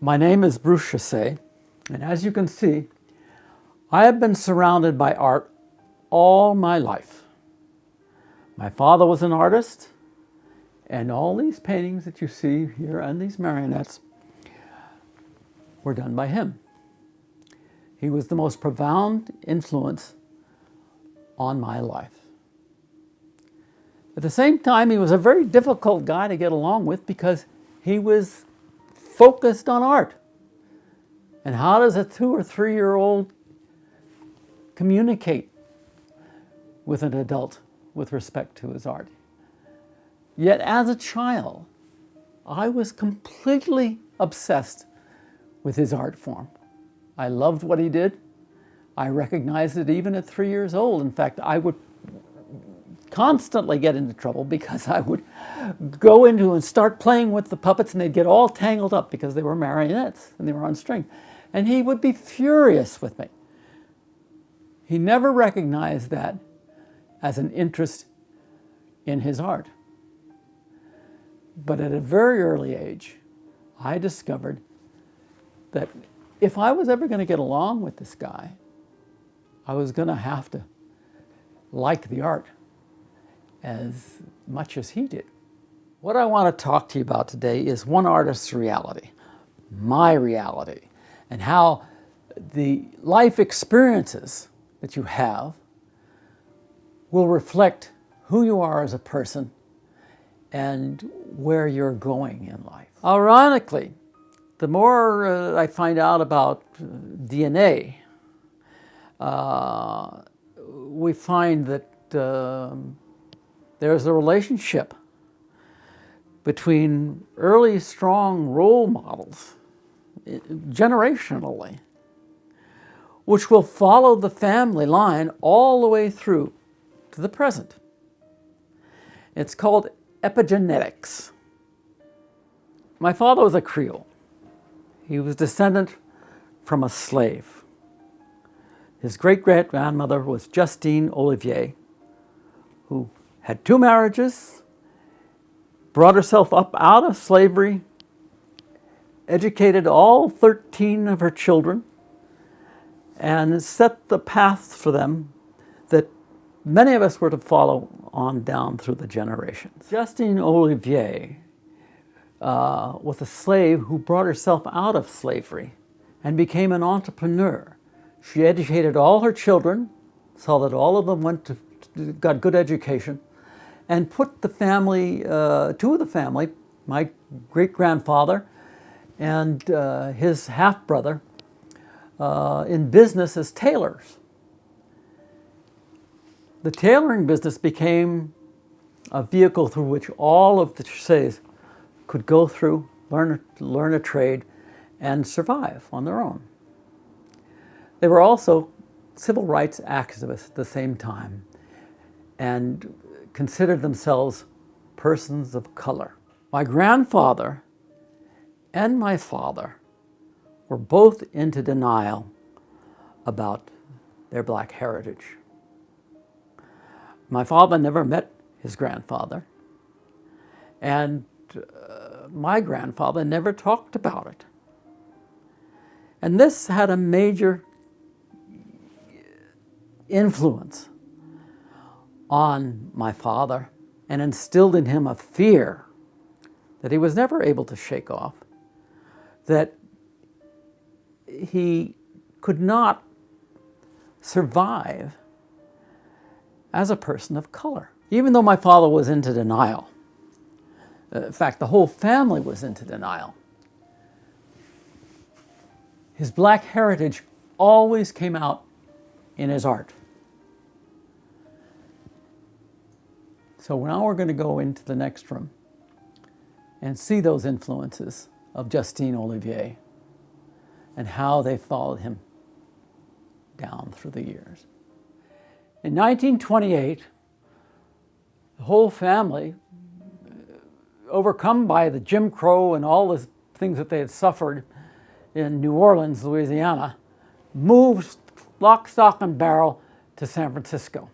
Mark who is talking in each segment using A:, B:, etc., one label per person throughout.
A: My name is Bruce Chesse, and as you can see, I have been surrounded by art all my life. My father was an artist, and all these paintings that you see here and these marionettes were done by him. He was the most profound influence on my life. At the same time, he was a very difficult guy to get along with because he was focused on art. And how does a 2 or 3-year-old communicate with an adult with respect to his art? Yet as a child, I was completely obsessed with his art form. I loved what he did. I recognized it even at 3 years old. In fact, I would constantly get into trouble because I would go into and start playing with the puppets and they'd get all tangled up because they were marionettes and they were on string. And he would be furious with me. He never recognized that as an interest in his art. But at a very early age, I discovered that if I was ever going to get along with this guy, I was going to have to like the art as much as he did. What I want to talk to you about today is one artist's reality, my reality, and how the life experiences that you have will reflect who you are as a person and where you're going in life. Ironically, the more I find out about DNA, we find that there's a relationship between early strong role models, generationally, which will follow the family line all the way through to the present. It's called epigenetics. My father was a Creole. He was descendant from a slave. His great-great-grandmother was Justine Olivier, who had 2 marriages, brought herself up out of slavery, educated all 13 of her children, and set the path for them that many of us were to follow on down through the generations. Justine Olivier was a slave who brought herself out of slavery and became an entrepreneur. She educated all her children, saw that all of them got good education, and put the family, 2 of the family, my great-grandfather and his half-brother, in business as tailors. The tailoring business became a vehicle through which all of the Chesses could go through, learn a trade, and survive on their own. They were also civil rights activists at the same time and considered themselves persons of color. My grandfather and my father were both into denial about their black heritage. My father never met his grandfather, and my grandfather never talked about it. And this had a major influence on my father and instilled in him a fear that he was never able to shake off, that he could not survive as a person of color. Even though my father was into denial, in fact, the whole family was into denial, his black heritage always came out in his art. So now we're going to go into the next room and see those influences of Justine Olivier and how they followed him down through the years. In 1928, the whole family, overcome by the Jim Crow and all the things that they had suffered in New Orleans, Louisiana, moved lock, stock, and barrel to San Francisco.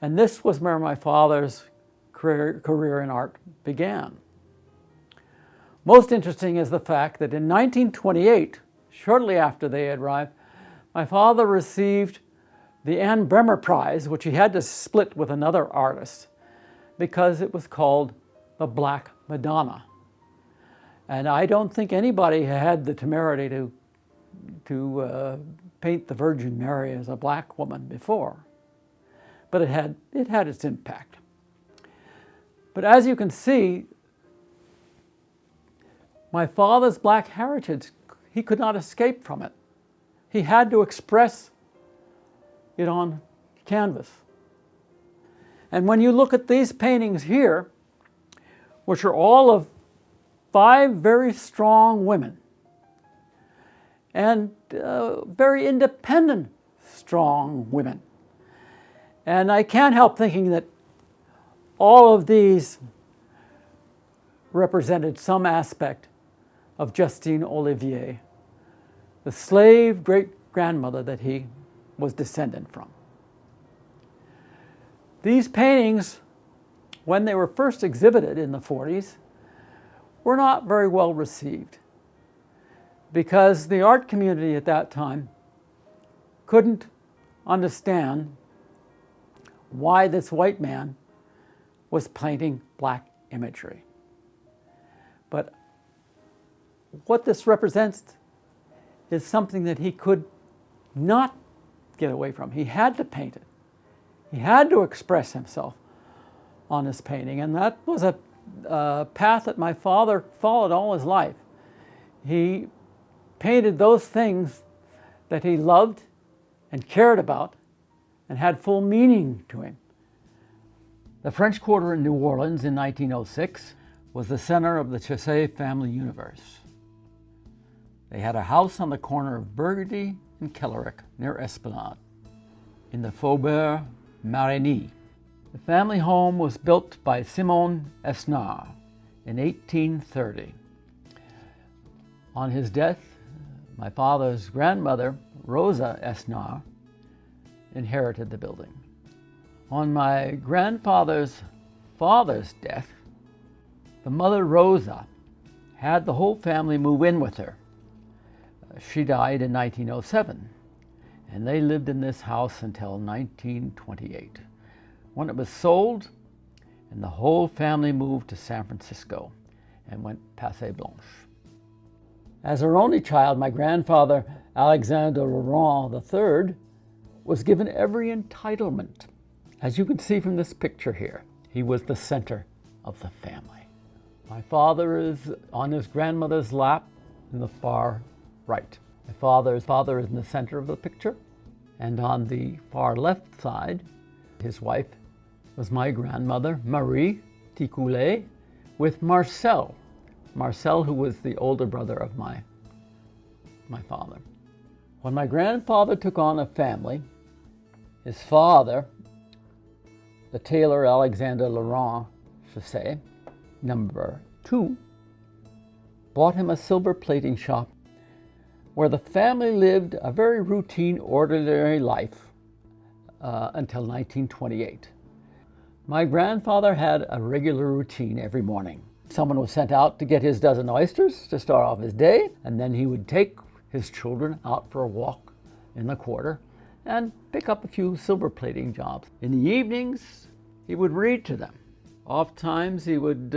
A: And this was where my father's career in art began. Most interesting is the fact that in 1928, shortly after they had arrived, my father received the Anne Bremer Prize, which he had to split with another artist, because it was called the Black Madonna. And I don't think anybody had the temerity to paint the Virgin Mary as a black woman before. But it had its impact. But as you can see, my father's black heritage, he could not escape from it. He had to express it on canvas. And when you look at these paintings here, which are all of 5 very strong women, and very independent, strong women. And I can't help thinking that all of these represented some aspect of Justine Olivier, the slave great-grandmother that he was descendant from. These paintings, when they were first exhibited in the 40s, were not very well received, because the art community at that time couldn't understand why this white man was painting black imagery. But what this represents is something that he could not get away from. He had to paint it. He had to express himself on his painting, and that was a path that my father followed all his life. He painted those things that he loved and cared about and had full meaning to him. The French Quarter in New Orleans in 1906 was the center of the Chesse family universe. They had a house on the corner of Burgundy and Kellerick near Esplanade in the Faubourg Marigny. The family home was built by Simon Esnard in 1830. On his death, my father's grandmother, Rosa Esnard, inherited the building. On my grandfather's father's death, the mother, Rosa, had the whole family move in with her. She died in 1907, and they lived in this house until 1928, when it was sold, and the whole family moved to San Francisco and went Passe Blanche. As her only child, my grandfather, Alexander Laurent III, was given every entitlement. As you can see from this picture here, he was the center of the family. My father is on his grandmother's lap in the far right. My father's father is in the center of the picture, and on the far left side, his wife was my grandmother, Marie Ticoulet, with Marcel. Marcel, who was the older brother of my father. When my grandfather took on a family, his father, the tailor Alexander Laurent Chesse, number 2, bought him a silver plating shop where the family lived a very routine, ordinary life until 1928. My grandfather had a regular routine every morning. Someone was sent out to get his dozen oysters to start off his day, and then he would take his children out for a walk in the quarter and pick up a few silver plating jobs. In the evenings, he would read to them. Oftentimes, he would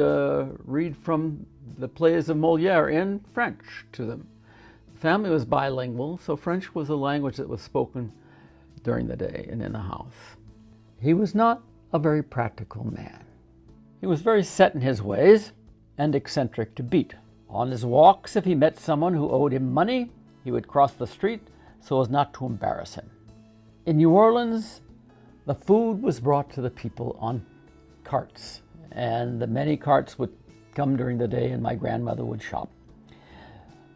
A: read from the plays of Moliere in French to them. The family was bilingual, so French was a language that was spoken during the day and in the house. He was not a very practical man. He was very set in his ways and eccentric to beat. On his walks, if he met someone who owed him money, he would cross the street so as not to embarrass him. In New Orleans, the food was brought to the people on carts, and the many carts would come during the day and my grandmother would shop.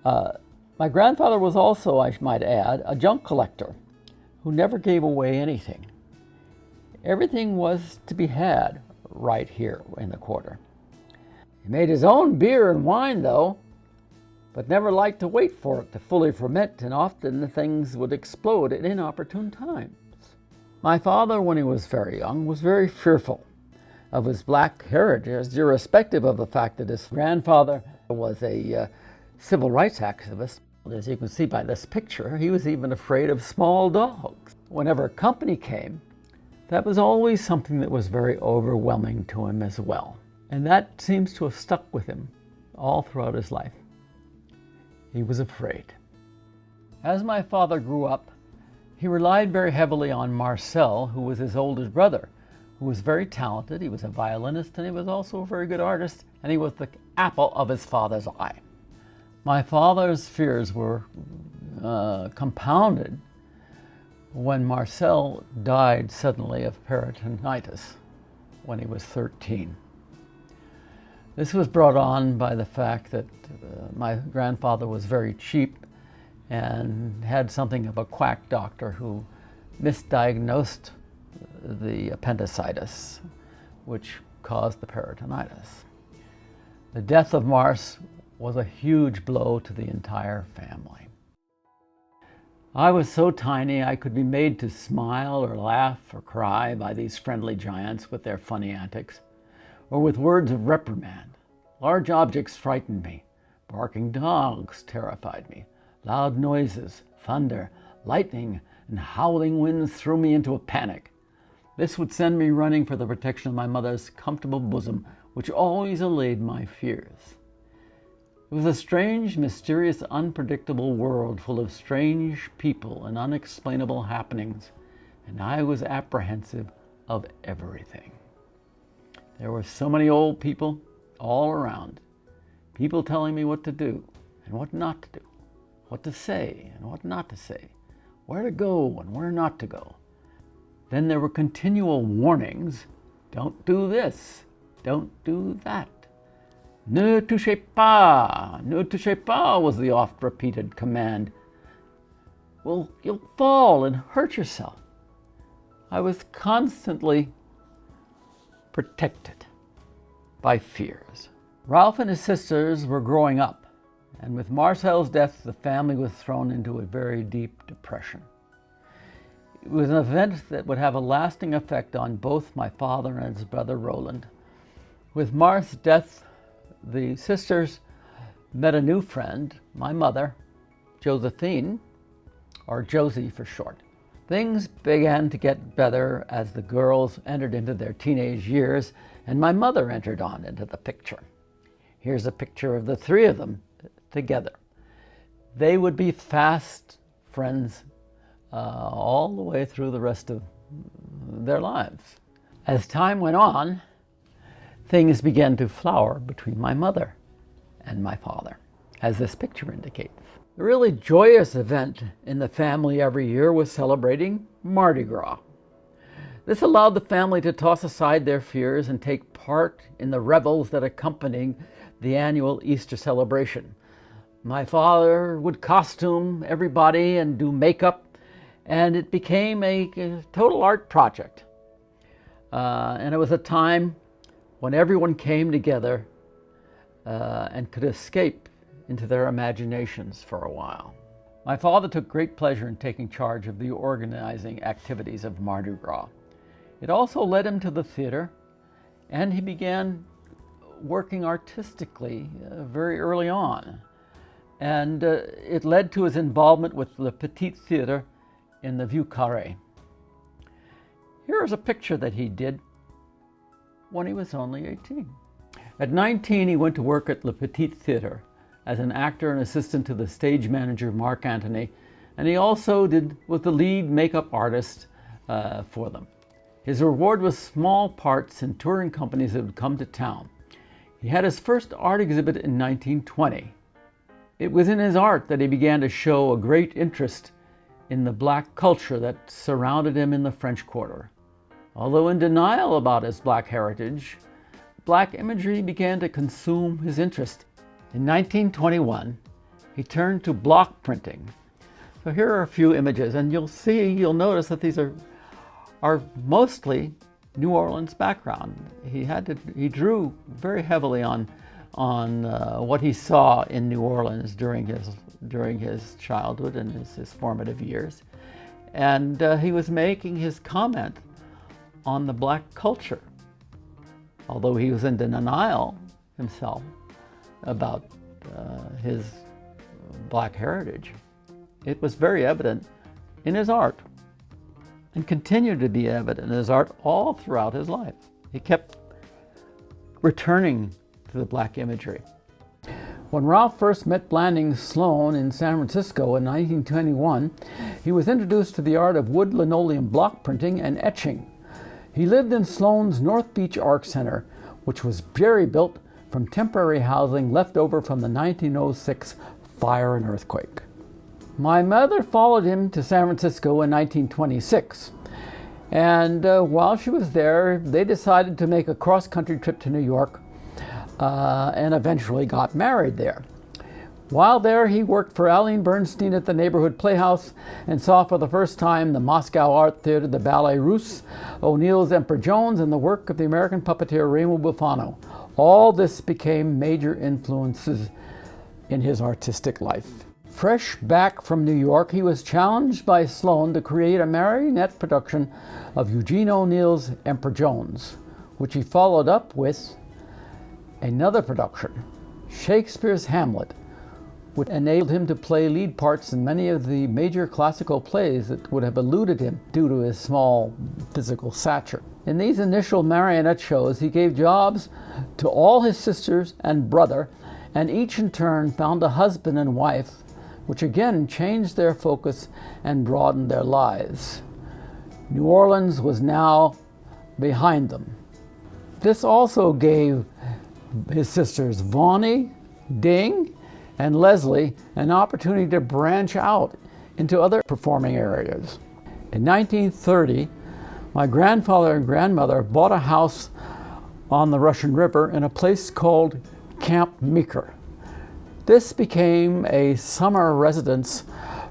A: My grandfather was also, I might add, a junk collector who never gave away anything. Everything was to be had right here in the quarter. He made his own beer and wine, though, but never liked to wait for it to fully ferment, and often the things would explode at inopportune times. My father, when he was very young, was very fearful of his black heritage, irrespective of the fact that his grandfather Was a civil rights activist. As you can see by this picture, he was even afraid of small dogs. Whenever company came, that was always something that was very overwhelming to him as well. And that seems to have stuck with him all throughout his life. He was afraid. As my father grew up, he relied very heavily on Marcel, who was his older brother, who was very talented. He was a violinist, and he was also a very good artist, and he was the apple of his father's eye. My father's fears were compounded when Marcel died suddenly of peritonitis when he was 13. This was brought on by the fact that my grandfather was very cheap and had something of a quack doctor who misdiagnosed the appendicitis, which caused the peritonitis. The death of Mars was a huge blow to the entire family. I was so tiny I could be made to smile or laugh or cry by these friendly giants with their funny antics, or with words of reprimand. Large objects frightened me. Barking dogs terrified me. Loud noises, thunder, lightning, and howling winds threw me into a panic. This would send me running for the protection of my mother's comfortable bosom, which always allayed my fears. It was a strange, mysterious, unpredictable world full of strange people and unexplainable happenings, and I was apprehensive of everything. There were so many old people all around, people telling me what to do and what not to do, what to say and what not to say, where to go and where not to go. Then there were continual warnings, don't do this, don't do that. Ne touchez pas was the oft-repeated command. Well, you'll fall and hurt yourself. I was constantly protected by fears. Ralph and his sisters were growing up, and with Marcel's death, the family was thrown into a very deep depression. It was an event that would have a lasting effect on both my father and his brother Roland. With Mar's death, the sisters met a new friend, my mother, Josephine, or Josie for short. Things began to get better as the girls entered into their teenage years, and my mother entered on into the picture. Here's a picture of the three of them together. They would be fast friends all the way through the rest of their lives. As time went on, things began to flower between my mother and my father, as this picture indicates. The really joyous event in the family every year was celebrating Mardi Gras. This allowed the family to toss aside their fears and take part in the revels that accompanied the annual Easter celebration. My father would costume everybody and do makeup, and it became a total art project. And it was a time when everyone came together and could escape into their imaginations for a while. My father took great pleasure in taking charge of the organizing activities of Mardi Gras. It also led him to the theater, and he began working artistically very early on. And it led to his involvement with the Petit Theater in the Vieux Carré. Here is a picture that he did when he was only 18. At 19, he went to work at Le Petit Theater as an actor and assistant to the stage manager, Mark Antony, and he also was the lead makeup artist for them. His reward was small parts in touring companies that would come to town. He had his first art exhibit in 1920. It was in his art that he began to show a great interest in the black culture that surrounded him in the French Quarter. Although in denial about his black heritage, black imagery began to consume his interest. In 1921, he turned to block printing. So here are a few images, and you'll notice that these are mostly New Orleans background. He drew very heavily on what he saw in New Orleans during his childhood and his formative years. And he was making his comment on the black culture. Although he was in denial himself about his black heritage. It was very evident in his art and continued to be evident in his art all throughout his life. He kept returning to the black imagery. When Ralph first met Blanding Sloan in San Francisco in 1921, he was introduced to the art of wood linoleum block printing and etching. He lived in Sloan's North Beach Art Center, which was jerry-built from temporary housing left over from the 1906 fire and earthquake. My mother followed him to San Francisco in 1926, and while she was there, they decided to make a cross-country trip to New York and eventually got married there. While there, he worked for Aline Bernstein at the neighborhood playhouse and saw for the first time the Moscow Art Theater, the Ballet Russe, O'Neill's Emperor Jones, and the work of the American puppeteer Remo Buffano. All this became major influences in his artistic life. Fresh back from New York, he was challenged by Sloan to create a marionette production of Eugene O'Neill's Emperor Jones, which he followed up with another production, Shakespeare's Hamlet, which enabled him to play lead parts in many of the major classical plays that would have eluded him due to his small physical stature. In these initial marionette shows, he gave jobs to all his sisters and brother, and each in turn found a husband and wife, which again changed their focus and broadened their lives. New Orleans was now behind them. This also gave his sisters Vonnie, Ding, and Leslie an opportunity to branch out into other performing areas. In 1930, my grandfather and grandmother bought a house on the Russian River in a place called Camp Meeker. This became a summer residence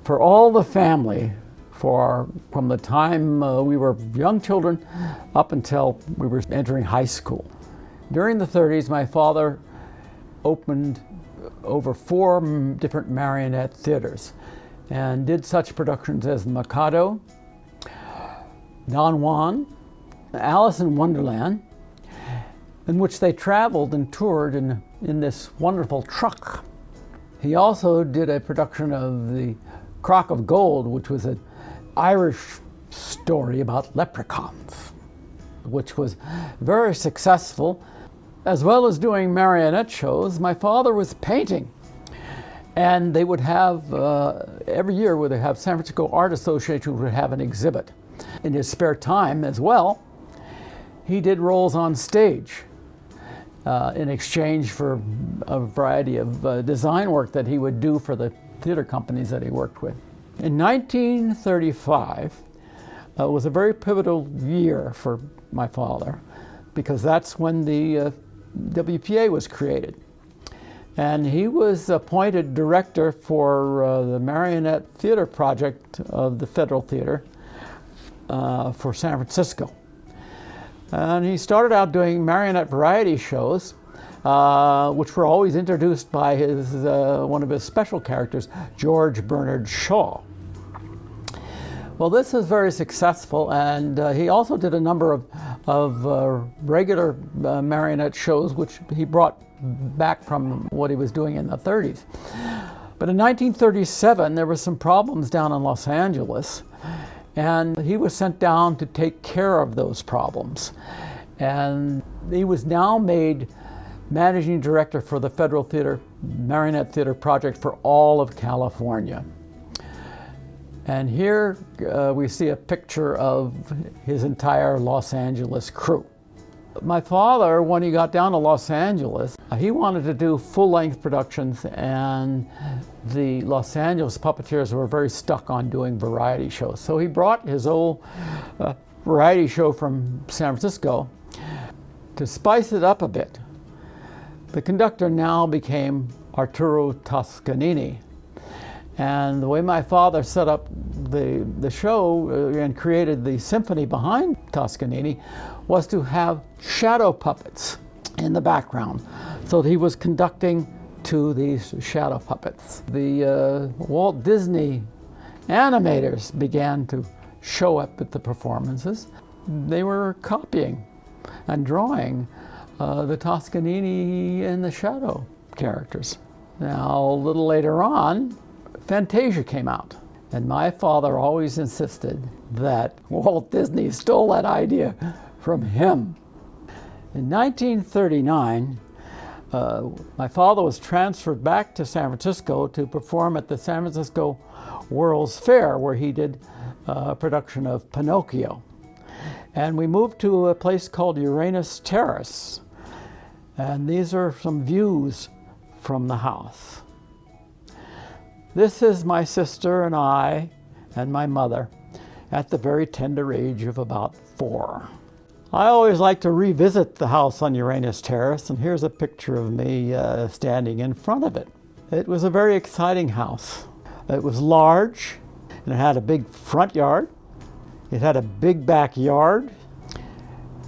A: for all the family from the time we were young children up until we were entering high school. During the 30s, my father opened over 4 different marionette theaters and did such productions as Mikado, Don Juan, Alice in Wonderland, in which they traveled and toured in this wonderful truck. He also did a production of The Crock of Gold, which was an Irish story about leprechauns, which was very successful. As well as doing marionette shows, my father was painting. And they would have, every year, would have San Francisco Art Association would have an exhibit. In his spare time as well, he did roles on stage in exchange for a variety of design work that he would do for the theater companies that he worked with. In 1935, was a very pivotal year for my father, because that's when the WPA was created. And he was appointed director for the Marionette Theater Project of the Federal Theater for San Francisco. And he started out doing marionette variety shows, which were always introduced by one of his special characters, George Bernard Shaw. Well, this was very successful, and he also did a number of regular marionette shows, which he brought back from what he was doing in the 30s. But in 1937, there were some problems down in Los Angeles, and he was sent down to take care of those problems. And he was now made managing director for the Federal Theater Marionette Theater Project for all of California. And here we see a picture of his entire Los Angeles crew. My father, when he got down to Los Angeles, he wanted to do full-length productions, and the Los Angeles puppeteers were very stuck on doing variety shows. So he brought his old variety show from San Francisco to spice it up a bit. The conductor now became Arturo Toscanini. And the way my father set up the show and created the symphony behind Toscanini was to have shadow puppets in the background. So he was conducting to these shadow puppets. The Walt Disney animators began to show up at the performances. They were copying and drawing the Toscanini and the shadow characters. Now, a little later on, Fantasia came out. And my father always insisted that Walt Disney stole that idea from him. In 1939, my father was transferred back to San Francisco to perform at the San Francisco World's Fair, where he did a production of Pinocchio. And we moved to a place called Uranus Terrace. And these are some views from the house. This is my sister and I and my mother at the very tender age of about 4. I always like to revisit the house on Uranus Terrace, and here's a picture of me standing in front of it. It was a very exciting house. It was large, and it had a big front yard. It had a big backyard,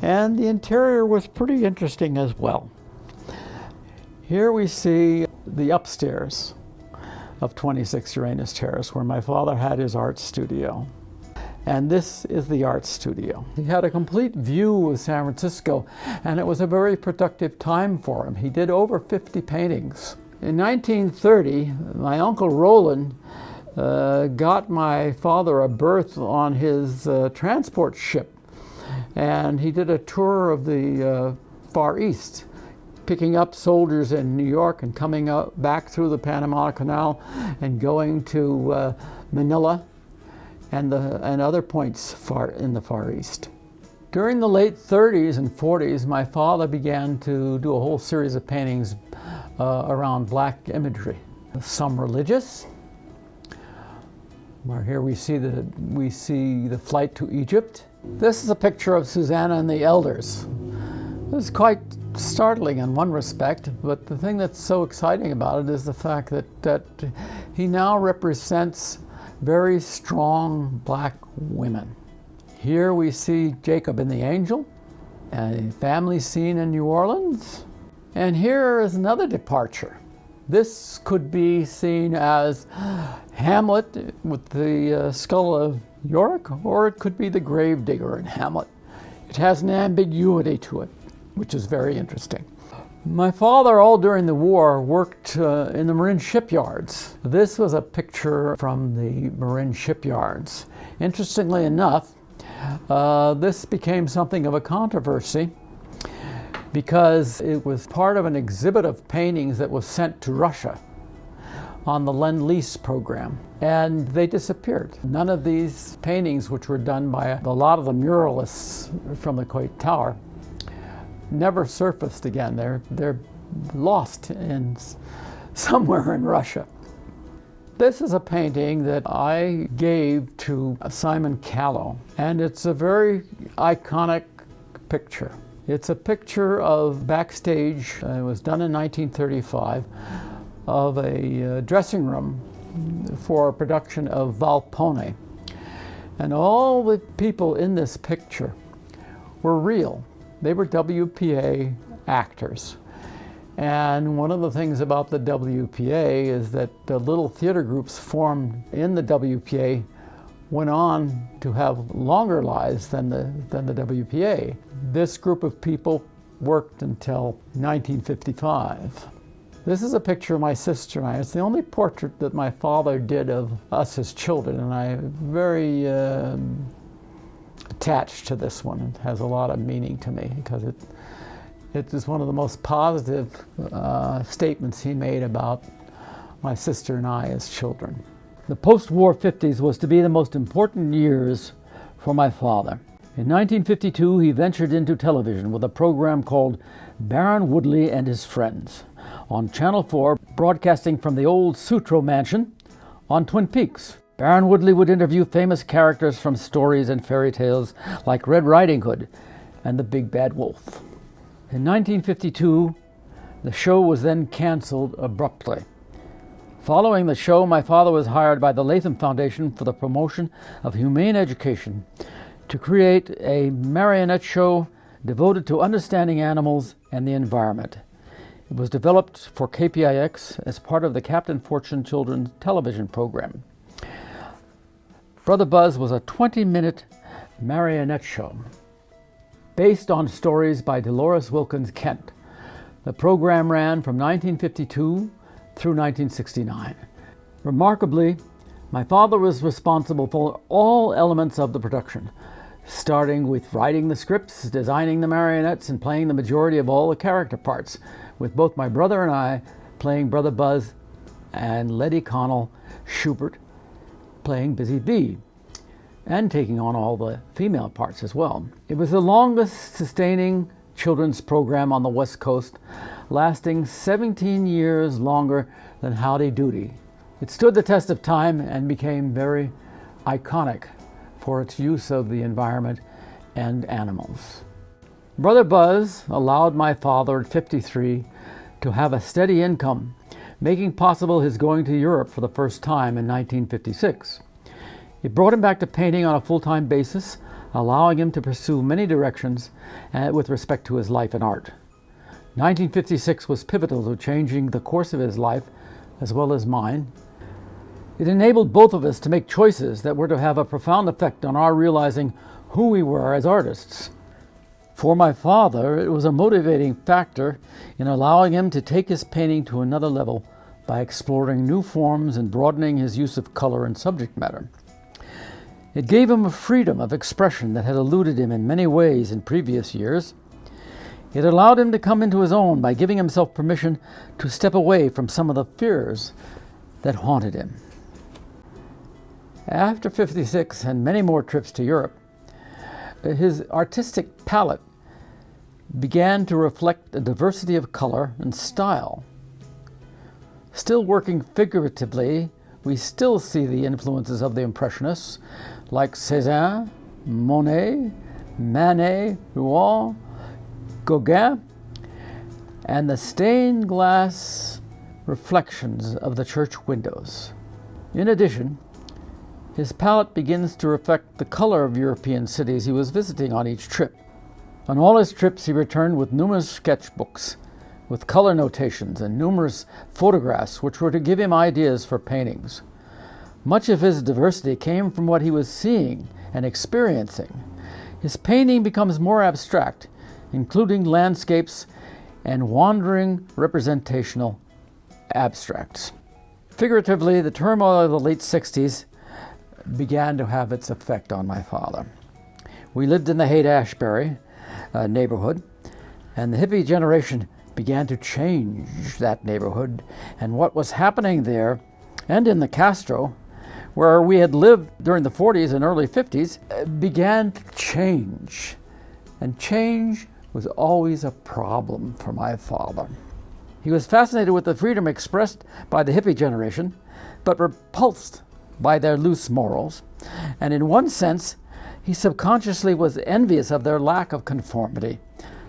A: and the interior was pretty interesting as well. Here we see the upstairs of 26 Uranus Terrace, where my father had his art studio. And this is the art studio. He had a complete view of San Francisco, and it was a very productive time for him. He did over 50 paintings. In 1930, my Uncle Roland got my father a berth on his transport ship, and he did a tour of the Far East, picking up soldiers in New York and coming back through the Panama Canal and going to Manila and other points in the Far East. During the late 30s and 40s, my father began to do a whole series of paintings around black imagery. Some religious, where here we see the flight to Egypt. This is a picture of Susanna and the Elders. It was quite startling in one respect, but the thing that's so exciting about it is the fact that he now represents very strong black women. Here we see Jacob and the Angel, a family scene in New Orleans. And here is another departure. This could be seen as Hamlet with the skull of Yorick, or it could be the gravedigger in Hamlet. It has an ambiguity to it, which is very interesting. My father, all during the war, worked in the marine shipyards. This was a picture from the marine shipyards. Interestingly enough, this became something of a controversy because it was part of an exhibit of paintings that was sent to Russia on the Lend-Lease program, and they disappeared. None of these paintings, which were done by a lot of the muralists from the Coit Tower, never surfaced again. They're lost somewhere in Russia. This is a painting that I gave to Simon Callow, and it's a very iconic picture. It's a picture of backstage, it was done in 1935, of a dressing room for a production of Valpone. And all the people in this picture were real. They were WPA actors. And one of the things about the WPA is that the little theater groups formed in the WPA went on to have longer lives than the WPA. This group of people worked until 1955. This is a picture of my sister and I. It's the only portrait that my father did of us as children, and I'm very attached to this one. It has a lot of meaning to me because it is one of the most positive statements he made about my sister and I as children. The post-war 50s was to be the most important years for my father. In 1952, he ventured into television with a program called Baron Woodley and His Friends on Channel 4, broadcasting from the old Sutro Mansion on Twin Peaks. Baron Woodley would interview famous characters from stories and fairy tales like Red Riding Hood and the Big Bad Wolf. In 1952, the show was then canceled abruptly. Following the show, my father was hired by the Latham Foundation for the Promotion of Humane Education to create a marionette show devoted to understanding animals and the environment. It was developed for KPIX as part of the Captain Fortune children's television program. Brother Buzz was a 20-minute marionette show based on stories by Dolores Wilkins Kent, The program ran from 1952 through 1969. Remarkably, my father was responsible for all elements of the production, starting with writing the scripts, designing the marionettes, and playing the majority of all the character parts, with both my brother and I playing Brother Buzz and Letty Connell Schubert playing Busy Bee, and taking on all the female parts as well. It was the longest sustaining children's program on the West Coast, lasting 17 years longer than Howdy Doody. It stood the test of time and became very iconic for its use of the environment and animals. Brother Buzz allowed my father at 53 to have a steady income, making possible his going to Europe for the first time in 1956. It brought him back to painting on a full-time basis, allowing him to pursue many directions with respect to his life and art. 1956 was pivotal to changing the course of his life as well as mine. It enabled both of us to make choices that were to have a profound effect on our realizing who we were as artists. For my father, it was a motivating factor in allowing him to take his painting to another level by exploring new forms and broadening his use of color and subject matter. It gave him a freedom of expression that had eluded him in many ways in previous years. It allowed him to come into his own by giving himself permission to step away from some of the fears that haunted him. After 56 and many more trips to Europe, his artistic palette began to reflect a diversity of color and style. Still working figuratively, we still see the influences of the Impressionists like Cézanne, Monet, Manet, Rouen, Gauguin, and the stained glass reflections of the church windows. In addition, his palette begins to reflect the color of European cities he was visiting on each trip. On all his trips, he returned with numerous sketchbooks, with color notations and numerous photographs which were to give him ideas for paintings. Much of his diversity came from what he was seeing and experiencing. His painting becomes more abstract, including landscapes and wandering representational abstracts. Figuratively, the turmoil of the late 60s began to have its effect on my father. We lived in the Haight-Ashbury neighborhood, and the hippie generation began to change that neighborhood, and what was happening there and in the Castro, where we had lived during the 40s and early 50s, began to change. And change was always a problem for my father. He was fascinated with the freedom expressed by the hippie generation, but repulsed by their loose morals, and in one sense, he subconsciously was envious of their lack of conformity.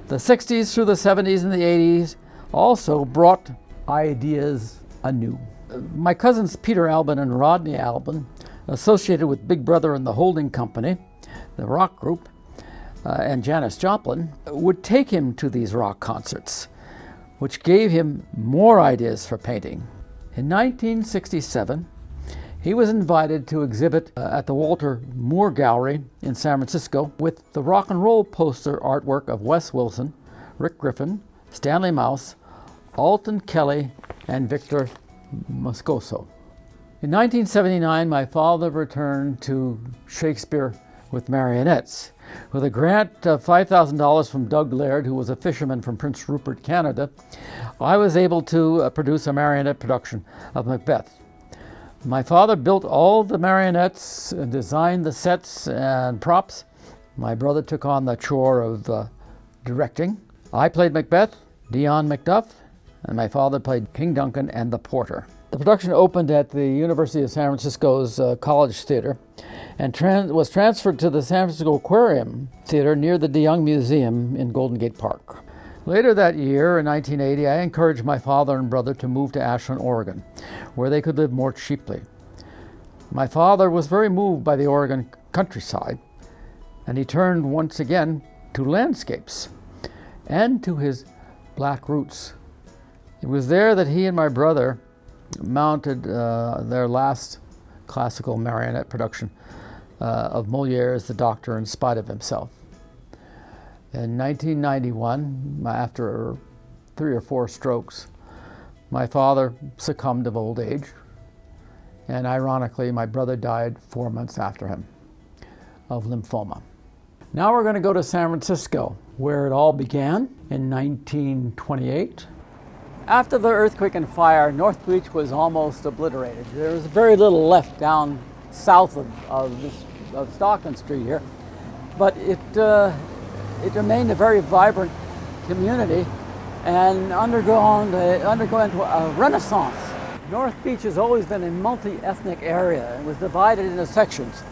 A: The 60s through the 70s and the 80s also brought ideas anew. My cousins Peter Albin and Rodney Albin, associated with Big Brother and the Holding Company, the rock group, and Janis Joplin, would take him to these rock concerts, which gave him more ideas for painting. In 1967, he was invited to exhibit at the Walter Moore Gallery in San Francisco with the rock and roll poster artwork of Wes Wilson, Rick Griffin, Stanley Mouse, Alton Kelly, and Victor Moscoso. In 1979, my father returned to Shakespeare with marionettes. With a grant of $5,000 from Doug Laird, who was a fisherman from Prince Rupert, Canada, I was able to produce a marionette production of Macbeth. My father built all the marionettes, designed the sets and props. My brother took on the chore of directing. I played Macbeth, Dion Macduff, and my father played King Duncan and the Porter. The production opened at the University of San Francisco's College Theater and was transferred to the San Francisco Aquarium Theater near the DeYoung Museum in Golden Gate Park. Later that year, in 1980, I encouraged my father and brother to move to Ashland, Oregon, where they could live more cheaply. My father was very moved by the Oregon countryside, and he turned once again to landscapes and to his black roots. It was there that he and my brother mounted their last classical marionette production of Molière's The Doctor in Spite of Himself. In 1991, after 3 or 4 strokes. My father succumbed of old age, and ironically, my brother died 4 months after him of lymphoma. Now we're going to go to San Francisco, where it all began in 1928. After the earthquake and fire, North Beach was almost obliterated. There was very little left down south of Stockton Street here, but it remained a very vibrant community and undergoing a renaissance. North Beach has always been a multi-ethnic area. It was divided into sections.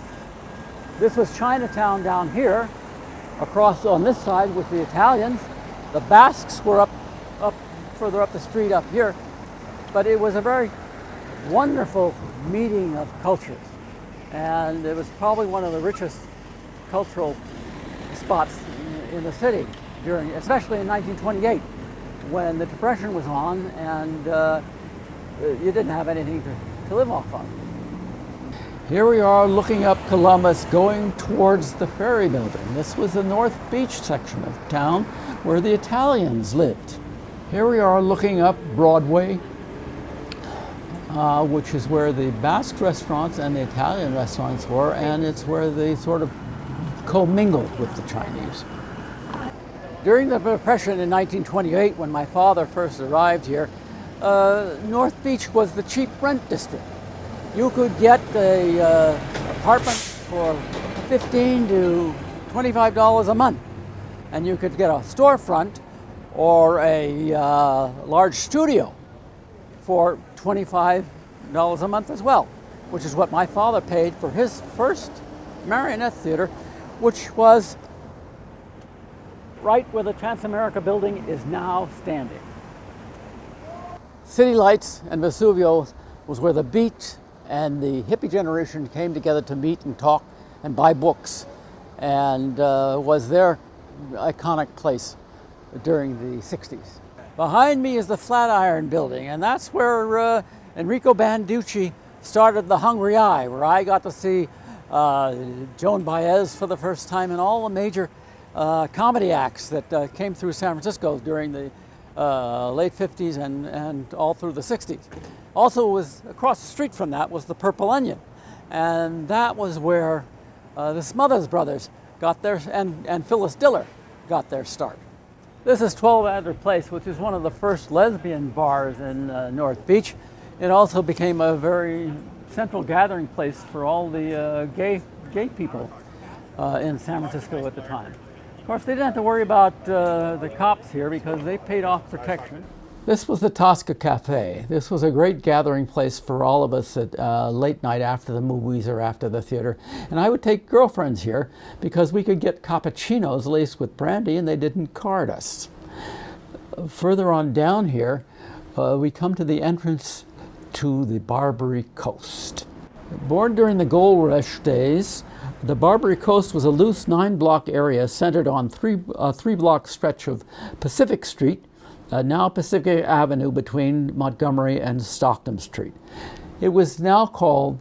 A: This was Chinatown down here, across on this side with the Italians. The Basques were up further up the street up here, but it was a very wonderful meeting of cultures, and it was probably one of the richest cultural spots in the city especially in 1928, when the Depression was on and you didn't have anything to live off of. Here we are looking up Columbus going towards the Ferry Building. This was the North Beach section of town where the Italians lived. Here we are looking up Broadway, which is where the Basque restaurants and the Italian restaurants were, and it's where they sort of commingled with the Chinese. During the Depression in 1928, when my father first arrived here, North Beach was the cheap rent district. You could get an apartment for $15 to $25 a month, and you could get a storefront or a large studio for $25 a month as well, which is what my father paid for his first marionette theater, which was right where the Transamerica building is now standing. City Lights and Vesuvio was where the beat and the hippie generation came together to meet and talk and buy books, and was their iconic place during the 60s. Behind me is the Flatiron Building, and that's where Enrico Banducci started The Hungry Eye, where I got to see Joan Baez for the first time and all the major comedy acts that came through San Francisco during the late 50s and all through the 60s. Also was across the street from that was the Purple Onion, and that was where the Smothers Brothers got their, and Phyllis Diller got their start. This is 12 Adler Place, which is one of the first lesbian bars in North Beach. It also became a very central gathering place for all the gay people in San Francisco at the time. Of course, they didn't have to worry about the cops here because they paid off protection. This was the Tosca Cafe. This was a great gathering place for all of us at late night after the movies or after the theater. And I would take girlfriends here because we could get cappuccinos laced with brandy and they didn't card us. Further on down here, we come to the entrance to the Barbary Coast. Born during the gold rush days, the Barbary Coast was a loose 9-block area centered on a 3-block stretch of Pacific Street, now Pacific Avenue between Montgomery and Stockton Street. It was now called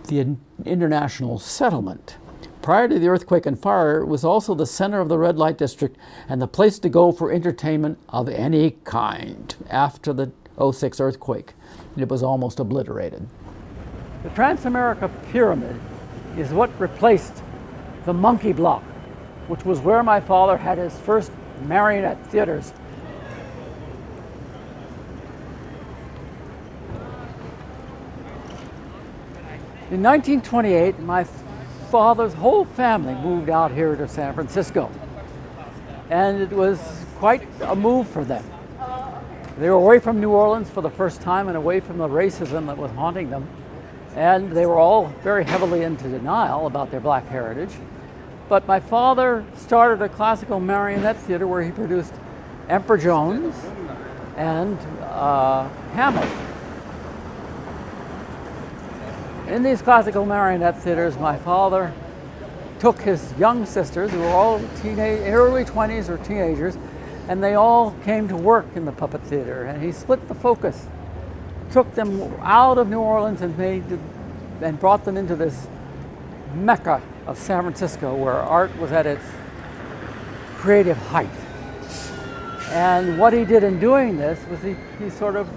A: the International Settlement. Prior to the earthquake and fire, it was also the center of the red light district and the place to go for entertainment of any kind. After the '06 earthquake, it was almost obliterated. The Transamerica Pyramid is what replaced the Monkey Block, which was where my father had his first marionette theaters. In 1928, my father's whole family moved out here to San Francisco, and it was quite a move for them. They were away from New Orleans for the first time and away from the racism that was haunting them, and they were all very heavily into denial about their black heritage. But my father started a classical marionette theater where he produced Emperor Jones and Hamlet. In these classical marionette theaters, my father took his young sisters, who were all early 20s or teenagers, and they all came to work in the puppet theater. And he split the focus, took them out of New Orleans and brought them into this mecca of San Francisco, where art was at its creative height. And what he did in doing this was he sort of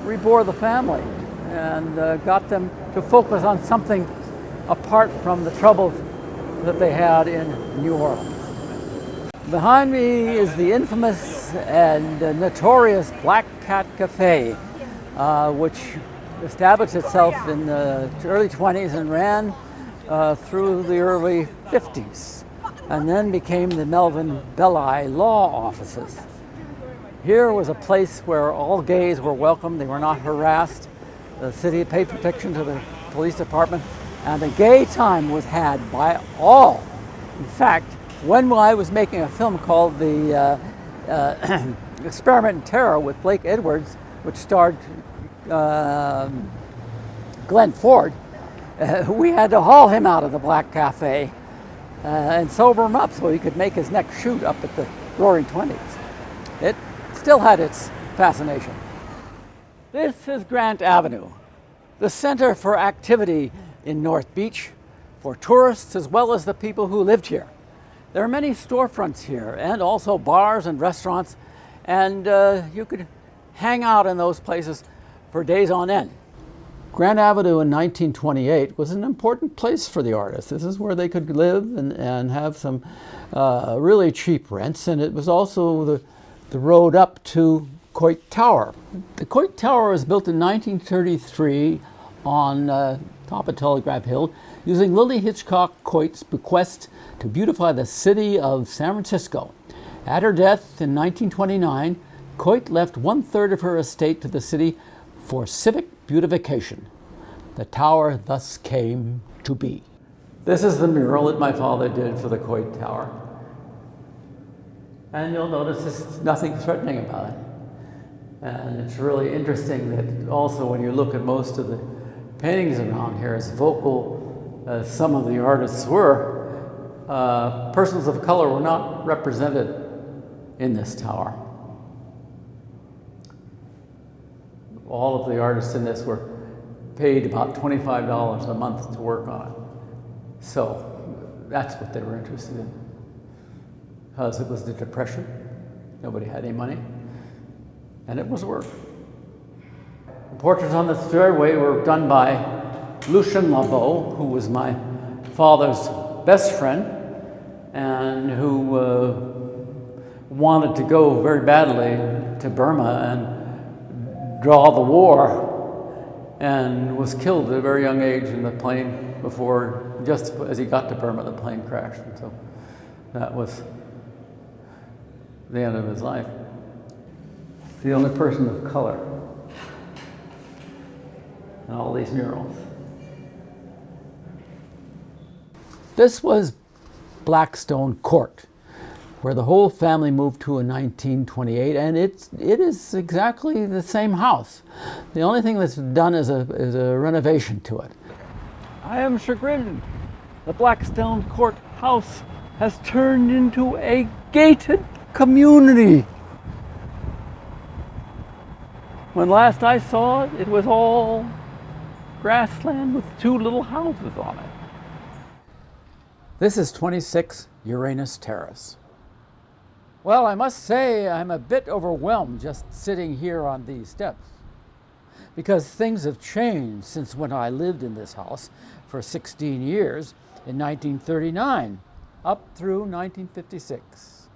A: rebore the family and got them to focus on something apart from the troubles that they had in New Orleans. Behind me is the infamous and notorious Black Cat Cafe, which established itself in the early 20s and ran through the early 50s, and then became the Melvin Belli law offices. Here was a place where all gays were welcome, they were not harassed. The city paid protection to the police department, and a gay time was had by all. In fact, when I was making a film called The Experiment in Terror with Blake Edwards, which starred Glenn Ford, we had to haul him out of the Black Cafe and sober him up so he could make his next shoot up at the Roaring Twenties. It still had its fascination. This is Grant Avenue, the center for activity in North Beach for tourists as well as the people who lived here. There are many storefronts here and also bars and restaurants, and you could hang out in those places for days on end. Grant Avenue in 1928 was an important place for the artists. This is where they could live and have some really cheap rents, and it was also the road up to Coit Tower. The Coit Tower was built in 1933 on top of Telegraph Hill using Lily Hitchcock Coit's bequest to beautify the city of San Francisco. At her death in 1929, Coit left 1/3 of her estate to the city for civic beautification. The tower thus came to be. This is the mural that my father did for the Coit Tower. And you'll notice there's nothing threatening about it. And it's really interesting that also when you look at most of the paintings around here, as vocal as some of the artists were, persons of color were not represented in this tower. All of the artists in this were paid about $25 a month to work on it. So that's what they were interested in. Because it was the Depression, nobody had any money, and it was work. The portraits on the stairway were done by Lucien Labeau, who was my father's best friend and who wanted to go very badly to Burma and draw the war, and was killed at a very young age in the plane before, just as he got to Burma, the plane crashed. And so that was the end of his life. The only person of color in all these murals. This was Blackstone Court, where the whole family moved to in 1928, and it is exactly the same house. The only thing that's done is a renovation to it. I am chagrined. The Blackstone Court house has turned into a gated community. When last I saw it, it was all grassland with 2 little houses on it. This is 26 Uranus Terrace. Well, I must say I'm a bit overwhelmed just sitting here on these steps, because things have changed since when I lived in this house for 16 years in 1939 up through 1956.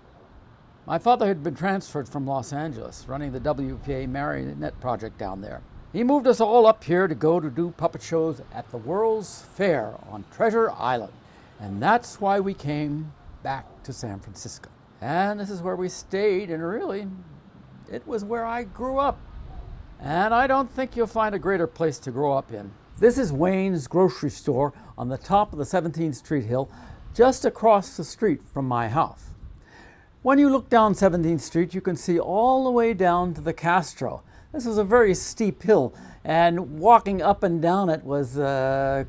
A: My father had been transferred from Los Angeles, running the WPA Marionette project down there. He moved us all up here to go to do puppet shows at the World's Fair on Treasure Island. And that's why we came back to San Francisco. And this is where we stayed, and really, it was where I grew up. And I don't think you'll find a greater place to grow up in. This is Wayne's grocery store on the top of the 17th Street Hill, just across the street from my house. When you look down 17th Street, you can see all the way down to the Castro. This is a very steep hill, and walking up and down it was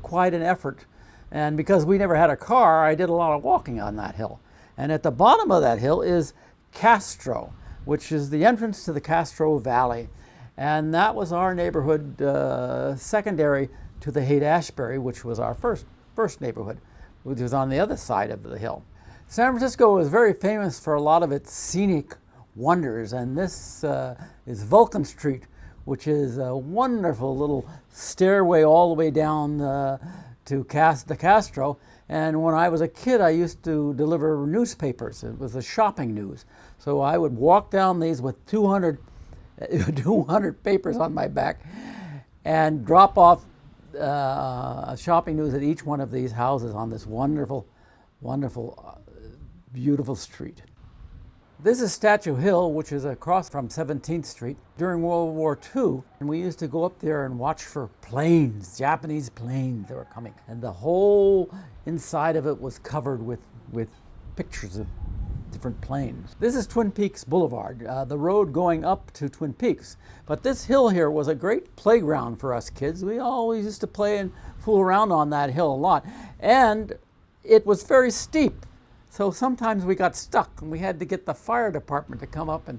A: quite an effort. And because we never had a car, I did a lot of walking on that hill. And at the bottom of that hill is Castro, which is the entrance to the Castro Valley. And that was our neighborhood secondary to the Haight-Ashbury, which was our first neighborhood, which was on the other side of the hill. San Francisco is very famous for a lot of its scenic wonders, and this is Vulcan Street, which is a wonderful little stairway all the way down to the Castro. And when I was a kid, I used to deliver newspapers. It was the shopping news. So I would walk down these with 200 papers on my back and drop off shopping news at each one of these houses on this wonderful, beautiful street. This is Statue Hill, which is across from 17th Street. During World War II, and we used to go up there and watch for planes, Japanese planes that were coming. And the whole inside of it was covered with pictures of different planes. This is Twin Peaks Boulevard, the road going up to Twin Peaks. But this hill here was a great playground for us kids. We always used to play and fool around on that hill a lot. And it was very steep. So sometimes we got stuck and we had to get the fire department to come up and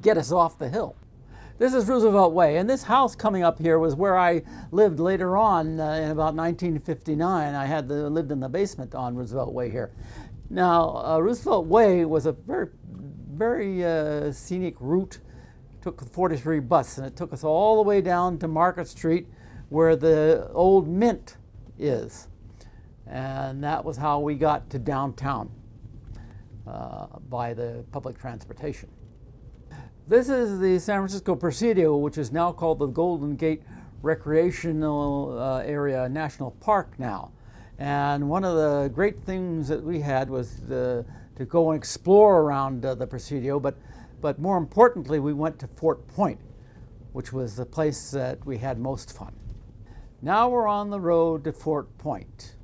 A: get us off the hill. This is Roosevelt Way, and this house coming up here was where I lived later on in about 1959. I lived in the basement on Roosevelt Way here. Now, Roosevelt Way was a very scenic route. It took the 43 bus, and it took us all the way down to Market Street where the old Mint is. And that was how we got to downtown. By the public transportation. This is the San Francisco Presidio, which is now called the Golden Gate Recreational Area National Park now. And one of the great things that we had was to go and explore around the Presidio, but more importantly, we went to Fort Point, which was the place that we had most fun. Now we're on the road to Fort Point.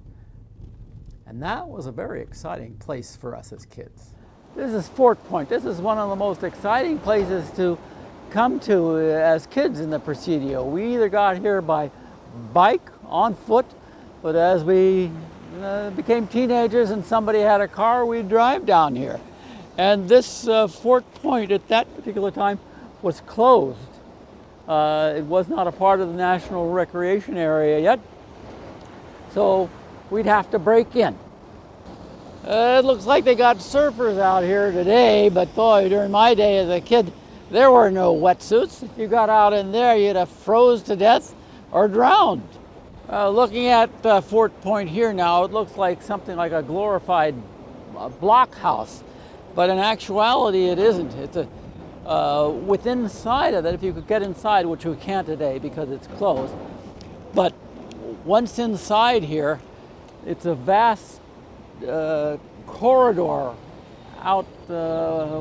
A: And that was a very exciting place for us as kids. This is Fort Point. This is one of the most exciting places to come to as kids in the Presidio. We either got here by bike, on foot, but as we became teenagers and somebody had a car, we'd drive down here. And this Fort Point at that particular time was closed. It was not a part of the National Recreation Area yet. So we'd have to break in. It looks like they got surfers out here today, but boy, during my day as a kid, there were no wetsuits. If you got out in there, you'd have froze to death or drowned. Looking at Fort Point here now, it looks like something like a glorified blockhouse, but in actuality, it isn't. It's within inside of it, if you could get inside, which we can't today because it's closed, but once inside here, it's a vast corridor out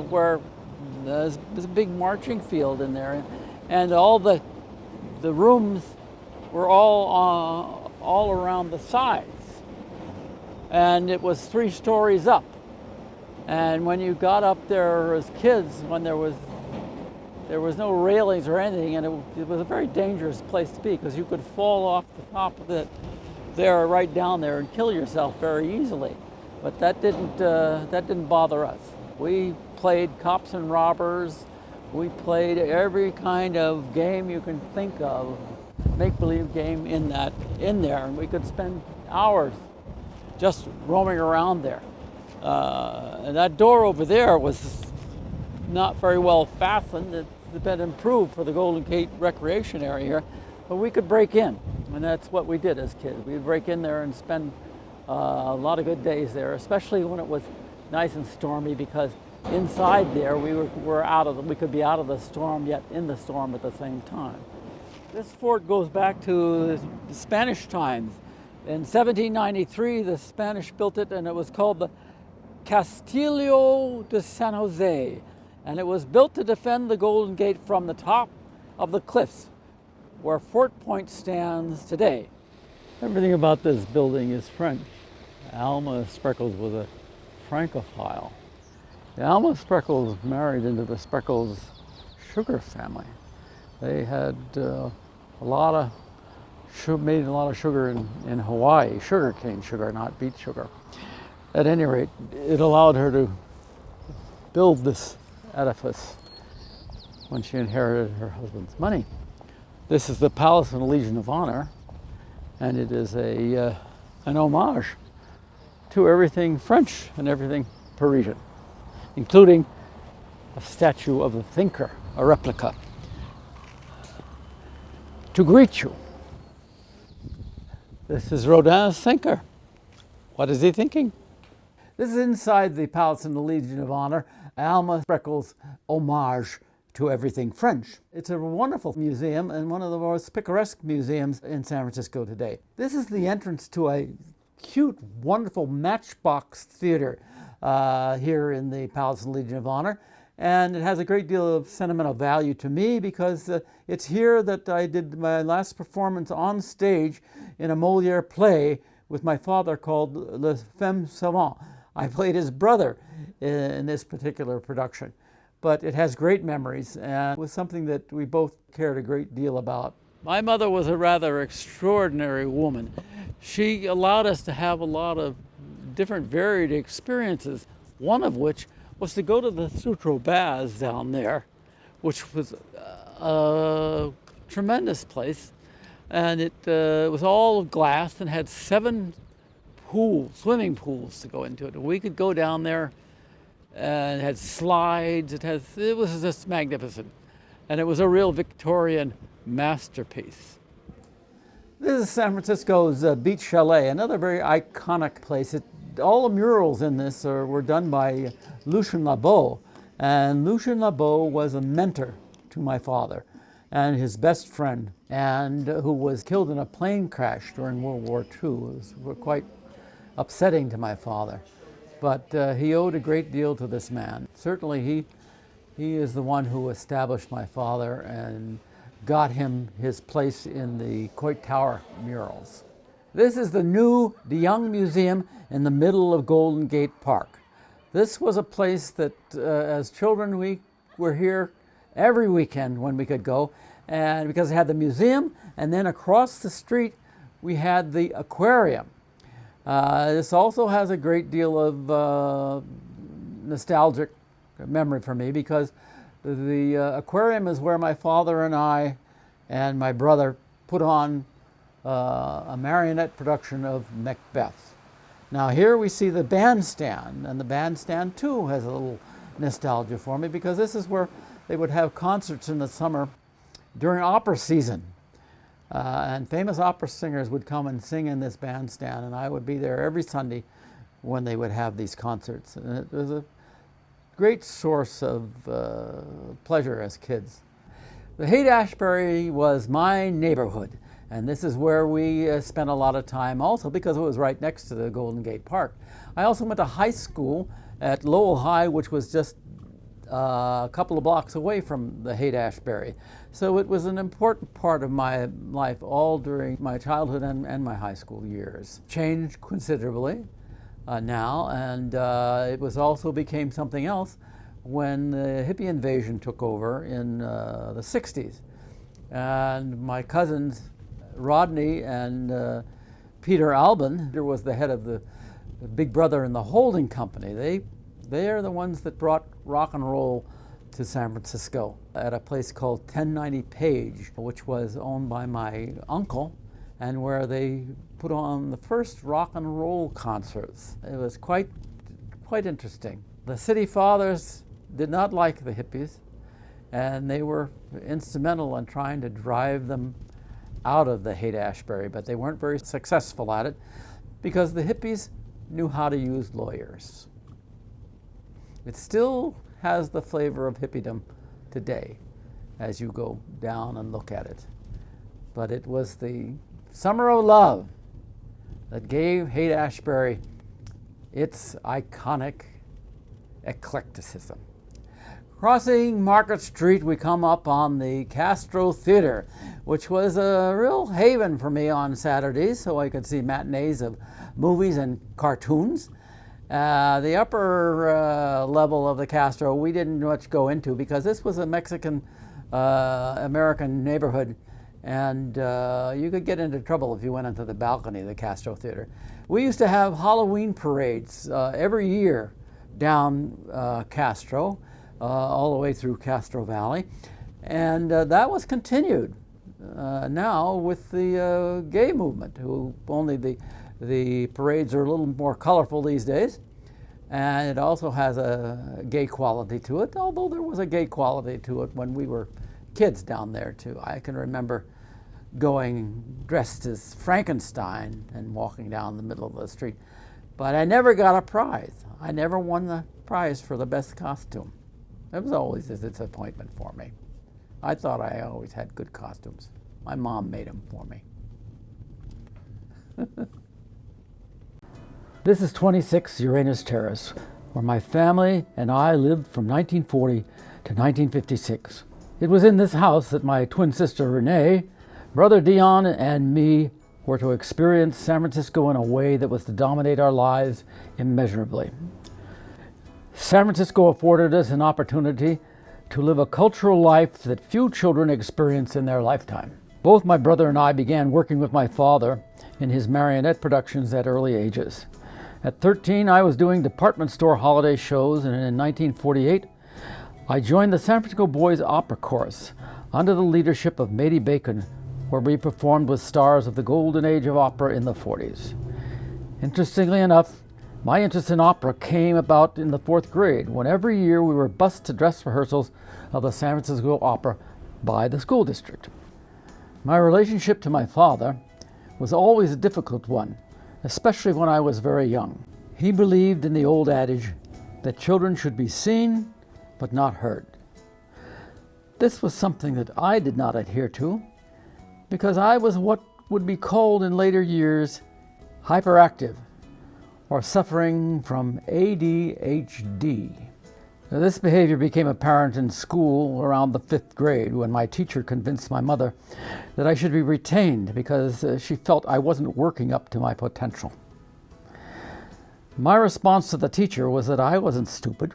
A: where there's a big marching field in there, and all the rooms were all around the sides, and it was 3 stories up. And when you got up there as kids, when there was no railings or anything, and it was a very dangerous place to be because you could fall off the top of it there, right down there, and kill yourself very easily. But that didn't bother us. We played cops and robbers. We played every kind of game you can think of, make-believe game in there, and we could spend hours just roaming around there. And that door over there was not very well fastened. It's been improved for the Golden Gate Recreation Area here, but we could break in, and that's what we did as kids. We'd break in there and spend a lot of good days there, especially when it was nice and stormy, because inside there we could be out of the storm yet in the storm at the same time. This fort goes back to the Spanish times. In 1793, the Spanish built it, and it was called the Castillo de San Jose, and it was built to defend the Golden Gate from the top of the cliffs where Fort Point stands today. Everything about this building is French. Alma Spreckels was a Francophile. The Alma Spreckels married into the Spreckels sugar family. They had made a lot of sugar in Hawaii, sugarcane sugar, not beet sugar. At any rate, it allowed her to build this edifice when she inherited her husband's money. This is the Palace of the Legion of Honor, and it is an homage to everything French and everything Parisian, including a statue of a thinker, a replica, to greet you. This is Rodin's thinker. What is he thinking? This is inside the Palace in the Legion of Honor, Alma Spreckels' homage to everything French. It's a wonderful museum and one of the most picaresque museums in San Francisco today. This is the entrance to a cute, wonderful matchbox theater here in the Palace in the Legion of Honor. And it has a great deal of sentimental value to me because it's here that I did my last performance on stage in a Moliere play with my father called Le Femme Savant. I played his brother in this particular production. But it has great memories and was something that we both cared a great deal about. My mother was a rather extraordinary woman. She allowed us to have a lot of different varied experiences, one of which was to go to the Sutro Baths down there, which was a tremendous place. And it was all of glass and had 7 swimming pools to go into it. And we could go down there, and it had slides. It was just magnificent. And it was a real Victorian masterpiece. This is San Francisco's Beach Chalet, another very iconic place. All the murals in this were done by Lucien Labo. And Lucien Labo was a mentor to my father and his best friend, and who was killed in a plane crash during World War II. It was quite upsetting to my father. But he owed a great deal to this man. Certainly he is the one who established my father and got him his place in the Coit Tower murals. This is the new De Young Museum in the middle of Golden Gate Park. This was a place that as children we were here every weekend when we could go, and because it had the museum, and then across the street we had the aquarium. This also has a great deal of nostalgic memory for me because the aquarium is where my father and I and my brother put on a marionette production of Macbeth. Now here we see the bandstand, and the bandstand too has a little nostalgia for me because this is where they would have concerts in the summer during opera season. And famous opera singers would come and sing in this bandstand, and I would be there every Sunday when they would have these concerts. And it was a great source of pleasure as kids. The Haight-Ashbury was my neighborhood, and this is where we spent a lot of time also because it was right next to the Golden Gate Park. I also went to high school at Lowell High, which was just a couple of blocks away from the Haight-Ashbury. So it was an important part of my life all during my childhood and my high school years. Changed considerably now, and it was also became something else when the hippie invasion took over in the 60s. And my cousins, Rodney and Peter Albin, who was the head of the Big Brother and the Holding Company, they are the ones that brought rock and roll to San Francisco at a place called 1090 Page, which was owned by my uncle, and where they put on the first rock and roll concerts. It was quite interesting. The city fathers did not like the hippies, and they were instrumental in trying to drive them out of the Haight-Ashbury, but they weren't very successful at it because the hippies knew how to use lawyers. It still has the flavor of hippiedom today as you go down and look at it. But it was the summer of love that gave Haight-Ashbury its iconic eclecticism. Crossing Market Street, we come up on the Castro Theater, which was a real haven for me on Saturdays, so I could see matinees of movies and cartoons. The upper level of the Castro we didn't much go into because this was a Mexican American neighborhood, and you could get into trouble if you went into the balcony of the Castro Theater. We used to have Halloween parades every year down Castro, all the way through Castro Valley, and that was continued now with the gay movement, who only the The parades are a little more colorful these days, and it also has a gay quality to it, although there was a gay quality to it when we were kids down there too. I can remember going dressed as Frankenstein and walking down the middle of the street. But I never got a prize. I never won the prize for the best costume. It was always a disappointment for me. I thought I always had good costumes. My mom made them for me. This is 26 Uranus Terrace, where my family and I lived from 1940 to 1956. It was in this house that my twin sister Renee, brother Dion, and me were to experience San Francisco in a way that was to dominate our lives immeasurably. San Francisco afforded us an opportunity to live a cultural life that few children experience in their lifetime. Both my brother and I began working with my father in his marionette productions at early ages. At 13, I was doing department store holiday shows, and in 1948, I joined the San Francisco Boys Opera Chorus under the leadership of Matey Bacon, where we performed with stars of the golden age of opera in the 40s. Interestingly enough, my interest in opera came about in the 4th grade, when every year we were bused to dress rehearsals of the San Francisco Opera by the school district. My relationship to my father was always a difficult one, especially when I was very young. He believed in the old adage that children should be seen but not heard. This was something that I did not adhere to, because I was what would be called in later years hyperactive, or suffering from ADHD. Now, this behavior became apparent in school around the 5th grade, when my teacher convinced my mother that I should be retained because she felt I wasn't working up to my potential. My response to the teacher was that I wasn't stupid,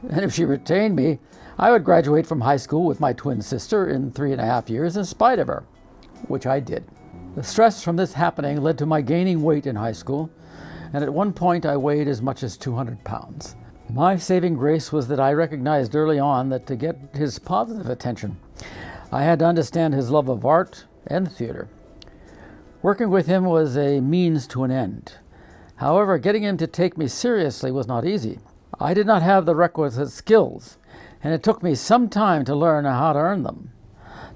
A: and if she retained me, I would graduate from high school with my twin sister in 3.5 years in spite of her, which I did. The stress from this happening led to my gaining weight in high school, and at one point I weighed as much as 200 pounds. My saving grace was that I recognized early on that to get his positive attention, I had to understand his love of art and theater. Working with him was a means to an end. However, getting him to take me seriously was not easy. I did not have the requisite skills, and it took me some time to learn how to earn them.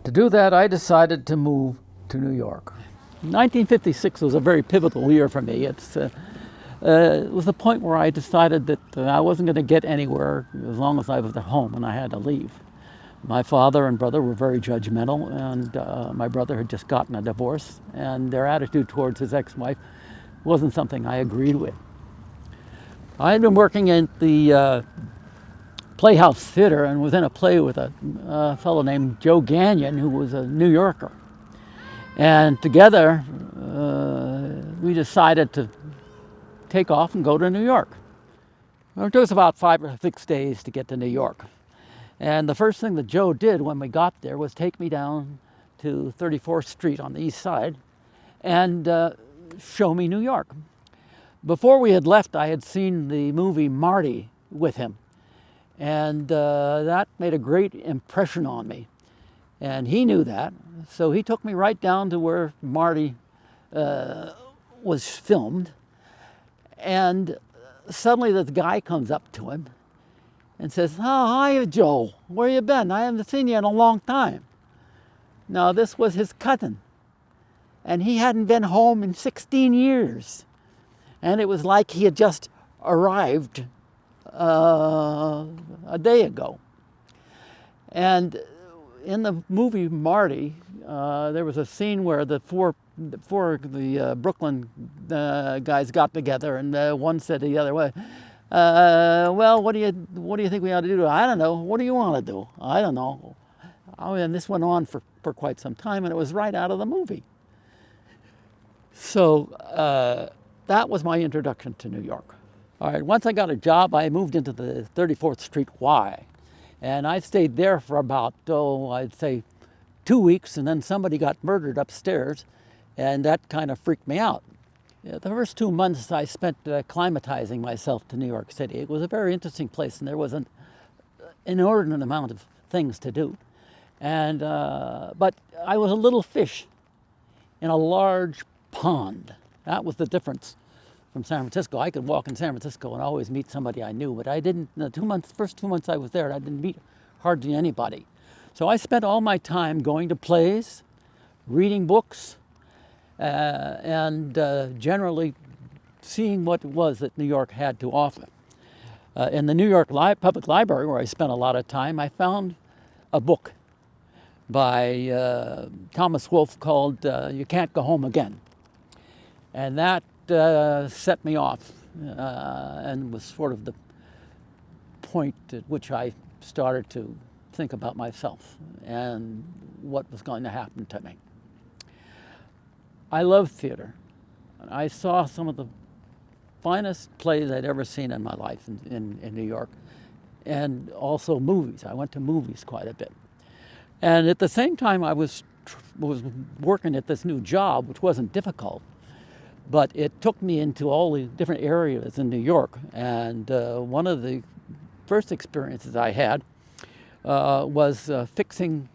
A: To do that, I decided to move to New York. 1956 was a very pivotal year for me. It was the point where I decided that I wasn't going to get anywhere as long as I was at home, and I had to leave. My father and brother were very judgmental, and my brother had just gotten a divorce, and their attitude towards his ex-wife wasn't something I agreed with. I had been working at the Playhouse Theater and was in a play with a fellow named Joe Gagnon, who was a New Yorker. And together, we decided to take off and go to New York. It took us about 5 or 6 days to get to New York. And the first thing that Joe did when we got there was take me down to 34th Street on the east side and show me New York. Before we had left, I had seen the movie Marty with him. And that made a great impression on me. And he knew that, so he took me right down to where Marty was filmed. And suddenly this guy comes up to him and says, "Oh, hi, Joe. Where you been? I haven't seen you in a long time." Now, this was his cousin, and he hadn't been home in 16 years. And it was like he had just arrived a day ago. And in the movie Marty, there was a scene where the four Brooklyn guys got together, and one said to the other, "Well, what do you think we ought to do?" "I don't know. What do you want to do?" "I don't know." Oh, and this went on for quite some time, and it was right out of the movie. So that was my introduction to New York. All right, once I got a job, I moved into the 34th Street Y. And I stayed there for about, I'd say 2 weeks, and then somebody got murdered upstairs, and that kind of freaked me out. The first 2 months I spent acclimatizing myself to New York City. It was a very interesting place, and there was an inordinate amount of things to do. And but I was a little fish in a large pond. That was the difference from San Francisco. I could walk in San Francisco and always meet somebody I knew, but I didn't, the first 2 months I was there, I didn't meet hardly anybody. So I spent all my time going to plays, reading books, and generally seeing what it was that New York had to offer. In the New York Public Library, where I spent a lot of time, I found a book by Thomas Wolfe called You Can't Go Home Again. And that set me off and was sort of the point at which I started to think about myself and what was going to happen to me. I love theater. I saw some of the finest plays I'd ever seen in my life in New York, and also movies. I went to movies quite a bit. And at the same time, I was working at this new job, which wasn't difficult, but it took me into all the different areas in New York. And one of the first experiences I had was fixing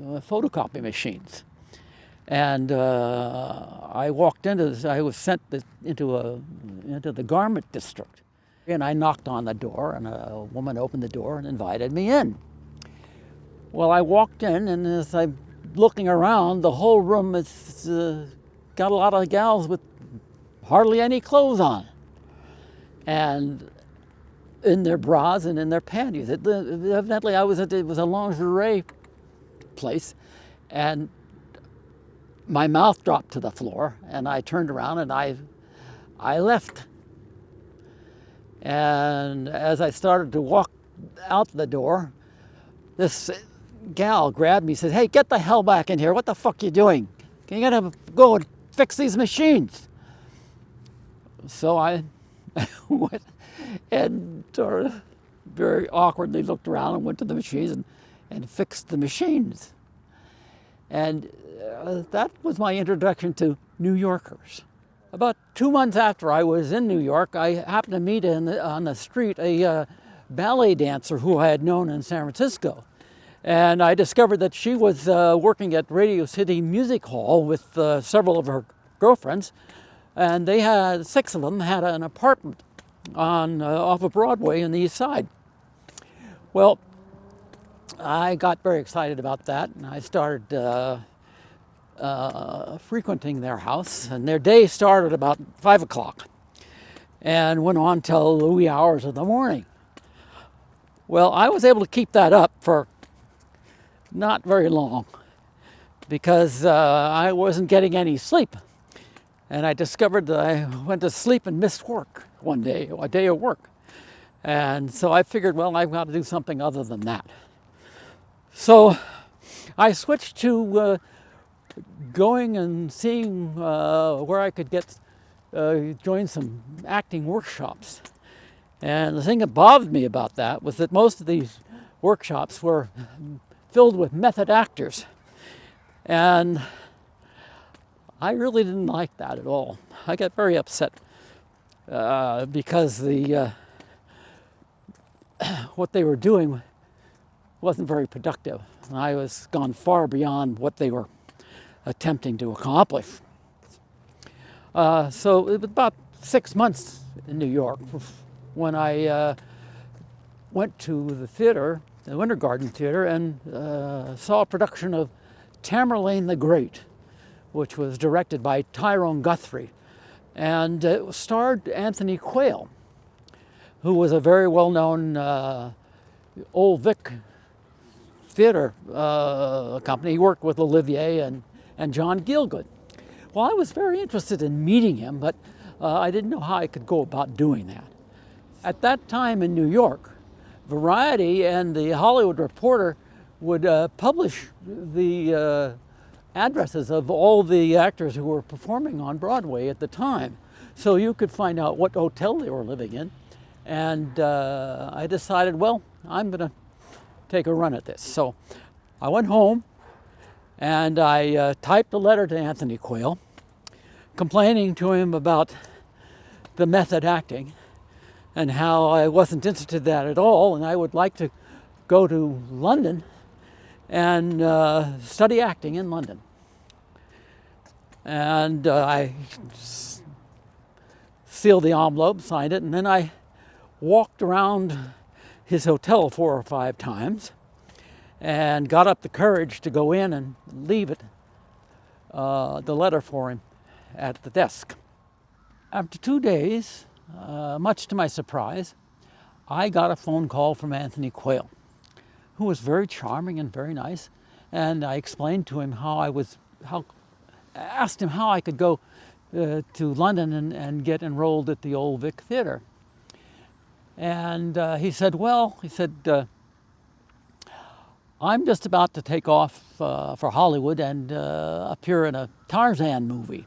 A: photocopy machines. And I walked into this, I was sent into the garment district. And I knocked on the door, and a woman opened the door and invited me in. Well, I walked in, and as I'm looking around, the whole room is got a lot of gals with hardly any clothes on, and in their bras and in their panties. Evidently, it was a lingerie place, and my mouth dropped to the floor, and I turned around and I left. And as I started to walk out the door, this gal grabbed me and said, "Hey, get the hell back in here. What the fuck you doing? You gotta go and fix these machines." So I went and sort of very awkwardly looked around and went to the machines and fixed the machines. And that was my introduction to New Yorkers. About 2 months after I was in New York, I happened to meet on the street a ballet dancer who I had known in San Francisco. And I discovered that she was working at Radio City Music Hall with several of her girlfriends. And they had, 6 of them had an apartment off of Broadway on the East Side. Well, I got very excited about that, and I started frequenting their house, and their day started about 5 o'clock and went on till the wee hours of the morning. Well, I was able to keep that up for not very long because I wasn't getting any sleep. And I discovered that I went to sleep and missed work one day, a day of work. And so I figured, well, I've got to do something other than that. So I switched to going and seeing where I could join some acting workshops. And the thing that bothered me about that was that most of these workshops were filled with method actors. And I really didn't like that at all. I got very upset because what they were doing wasn't very productive. And I was gone far beyond what they were attempting to accomplish. So it was about 6 months in New York when I went to the theater, the Winter Garden Theater, and saw a production of Tamerlane the Great, which was directed by Tyrone Guthrie. And it starred Anthony Quayle, who was a very well-known Old Vic theater company. He worked with Olivier and John Gielgud. Well, I was very interested in meeting him, but I didn't know how I could go about doing that. At that time in New York, Variety and the Hollywood Reporter would publish the addresses of all the actors who were performing on Broadway at the time. So you could find out what hotel they were living in. And I decided, well, I'm going to take a run at this. So I went home and I typed a letter to Anthony Quayle complaining to him about the method acting and how I wasn't interested in that at all, and I would like to go to London and study acting in London. And I sealed the envelope, signed it, and then I walked around his hotel 4 or 5 times and got up the courage to go in and leave it, the letter for him at the desk. After 2 days, much to my surprise, I got a phone call from Anthony Quayle, who was very charming and very nice. And I explained to him asked him how I could go to London and get enrolled at the Old Vic Theatre. And he said, I'm just about to take off for Hollywood and appear in a Tarzan movie.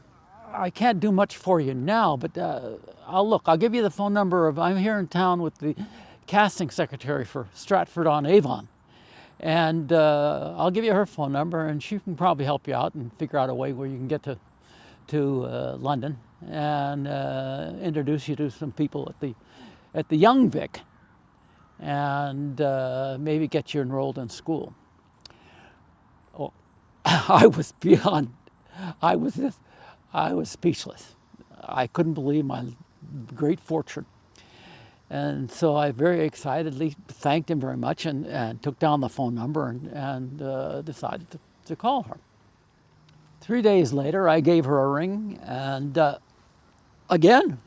A: I can't do much for you now, but I'll give you the phone number I'm here in town with the casting secretary for Stratford-on-Avon. And I'll give you her phone number, and she can probably help you out and figure out a way where you can get to London and introduce you to some people at the Young Vic, and maybe get you enrolled in school. Oh, I was speechless. I couldn't believe my great fortune. And so I very excitedly thanked him very much and took down the phone number and decided to call her. 3 days later, I gave her a ring, and again,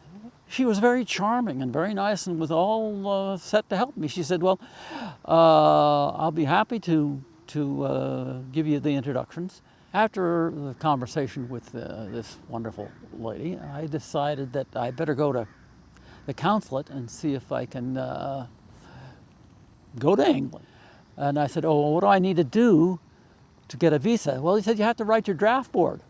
A: she was very charming and very nice and was all set to help me. She said, well, I'll be happy to give you the introductions. After the conversation with this wonderful lady, I decided that I better go to the consulate and see if I can go to England. And I said, oh, what do I need to do to get a visa? Well, he said, you have to write your draft board.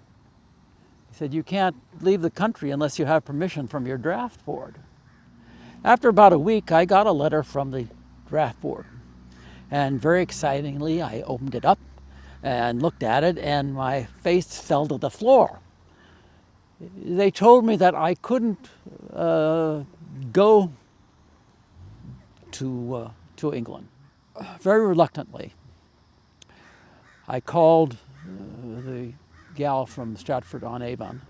A: He said, you can't leave the country unless you have permission from your draft board. After about a week, I got a letter from the draft board. And very excitingly, I opened it up and looked at it, and my face fell to the floor. They told me that I couldn't go to England. Very reluctantly, I called the gal from Stratford-on-Avon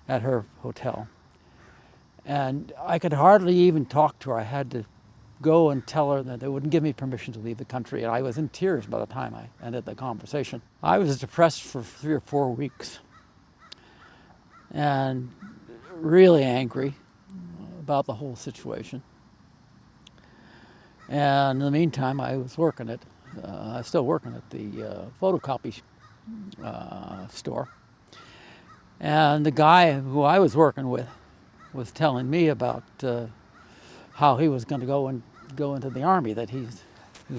A: at her hotel, and I could hardly even talk to her. I had to go and tell her that they wouldn't give me permission to leave the country, and I was in tears by the time I ended the conversation. I was depressed for 3 or 4 weeks and really angry about the whole situation. And in the meantime, I was working I was still working at the photocopy store. And the guy who I was working with was telling me about how he was going to go into the army, that he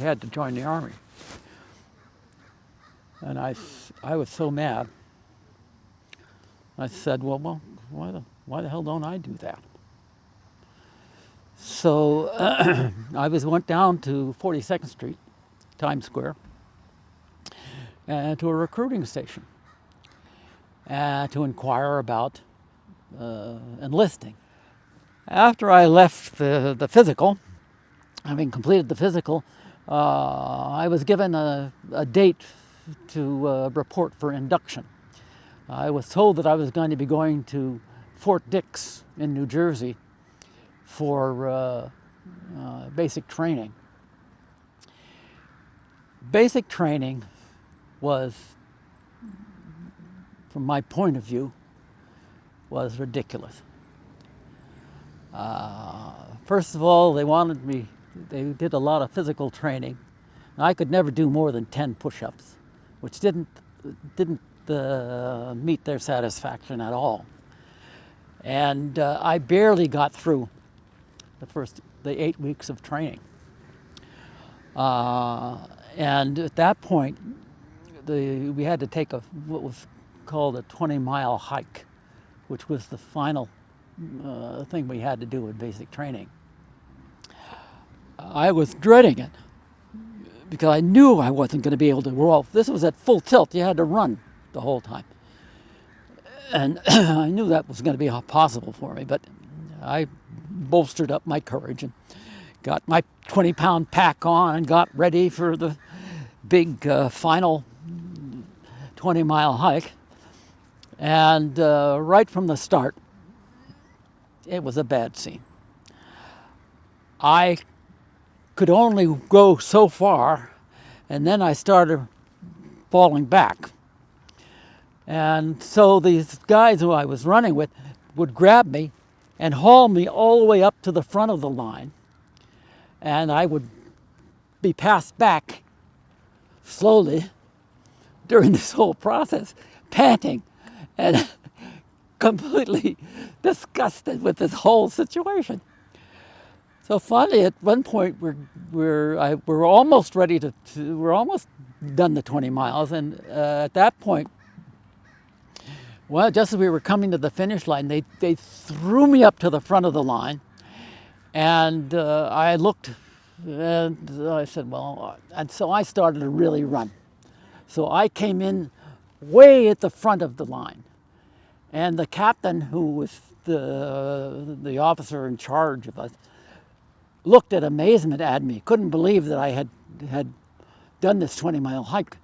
A: had to join the army. And I was so mad. I said, well, why the hell don't I do that? So I went down to 42nd Street, Times Square, and to a recruiting station to inquire about enlisting. After I left the physical, having completed the physical, I was given a date to report for induction. I was told that I was going to be going to Fort Dix in New Jersey for basic training. Basic training was, from my point of view, was ridiculous. First of all, they did a lot of physical training. I could never do more than 10 push-ups, which didn't meet their satisfaction at all. And I barely got through the 8 weeks of training. And at that point, we had to take what was called a 20-mile hike, which was the final thing we had to do in basic training. I was dreading it because I knew I wasn't going to be able to roll. This was at full tilt. You had to run the whole time. And I knew that was going to be possible for me, but I bolstered up my courage and got my 20-pound pack on and got ready for the big final 20-mile hike. And right from the start, it was a bad scene. I could only go so far, and then I started falling back. And so these guys who I was running with would grab me and haul me all the way up to the front of the line. And I would be passed back slowly during this whole process, panting and completely disgusted with this whole situation. So finally, at one point, we're almost ready we're almost done the 20 miles. And at that point, well, just as we were coming to the finish line, they threw me up to the front of the line. And I looked, and I said, well, and so I started to really run. So I came in way at the front of the line. And the captain, who was the officer in charge of us, looked at amazement at me, couldn't believe that I had done this 20-mile hike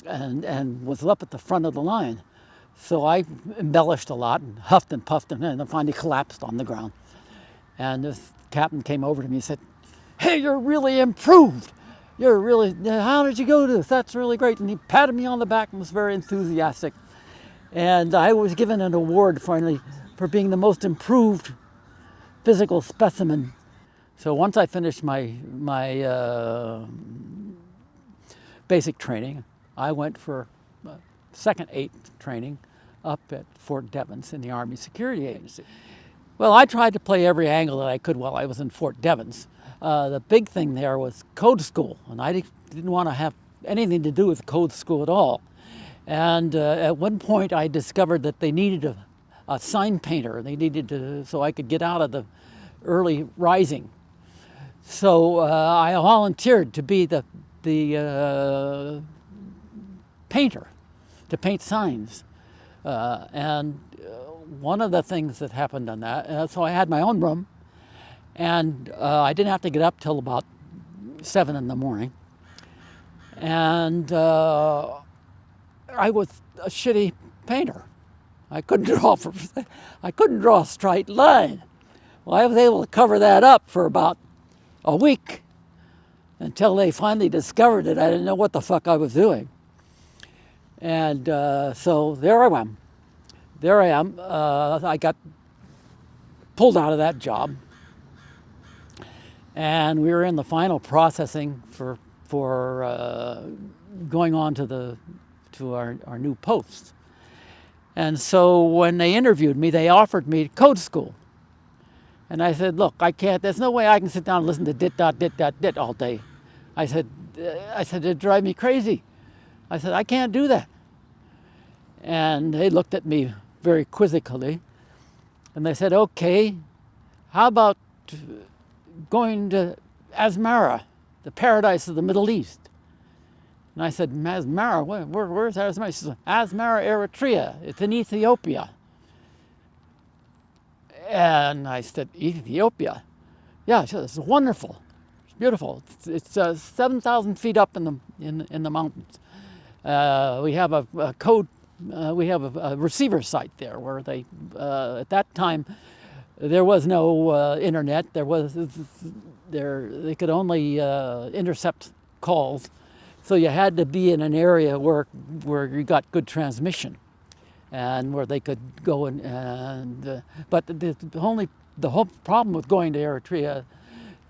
A: and was up at the front of the line. So I embellished a lot and huffed and puffed and then finally collapsed on the ground. And this captain came over to me and said, "Hey, you're really improved. How did you go to this? That's really great." And he patted me on the back and was very enthusiastic. And I was given an award finally for being the most improved physical specimen. So once I finished my basic training, I went for second 8 training up at Fort Devens in the Army Security Agency. Well, I tried to play every angle that I could while I was in Fort Devens. The big thing there was code school, and I didn't want to have anything to do with code school at all. And at one point I discovered that they needed a sign painter. They needed so I could get out of the early rising. So I volunteered to be the painter, to paint signs. And one of the things that happened on that, so I had my own room, and I didn't have to get up till about 7 in the morning. And I was a shitty painter. I couldn't draw a straight line. Well, I was able to cover that up for about a week until they finally discovered it. I didn't know what the fuck I was doing. And so there I am. I got pulled out of that job, and we were in the final processing for going on to our new post. And so when they interviewed me, they offered me code school. And I said, look, I can't, there's no way I can sit down and listen to dit dot dit dot dit all day. I said, it'd drive me crazy. I said, I can't do that. And they looked at me very quizzically, and they said, okay, how about going to Asmara, the paradise of the Middle East? And I said, Asmara, where's Asmara? She said, Asmara, Eritrea, it's in Ethiopia. And I said, Ethiopia? Yeah, she said, it's wonderful, it's beautiful. It's 7,000 feet up in the mountains. We have we have a receiver site there where they, at that time, there was no internet. They could only intercept calls, so you had to be in an area where you got good transmission, and where they could go but the whole problem with going to Eritrea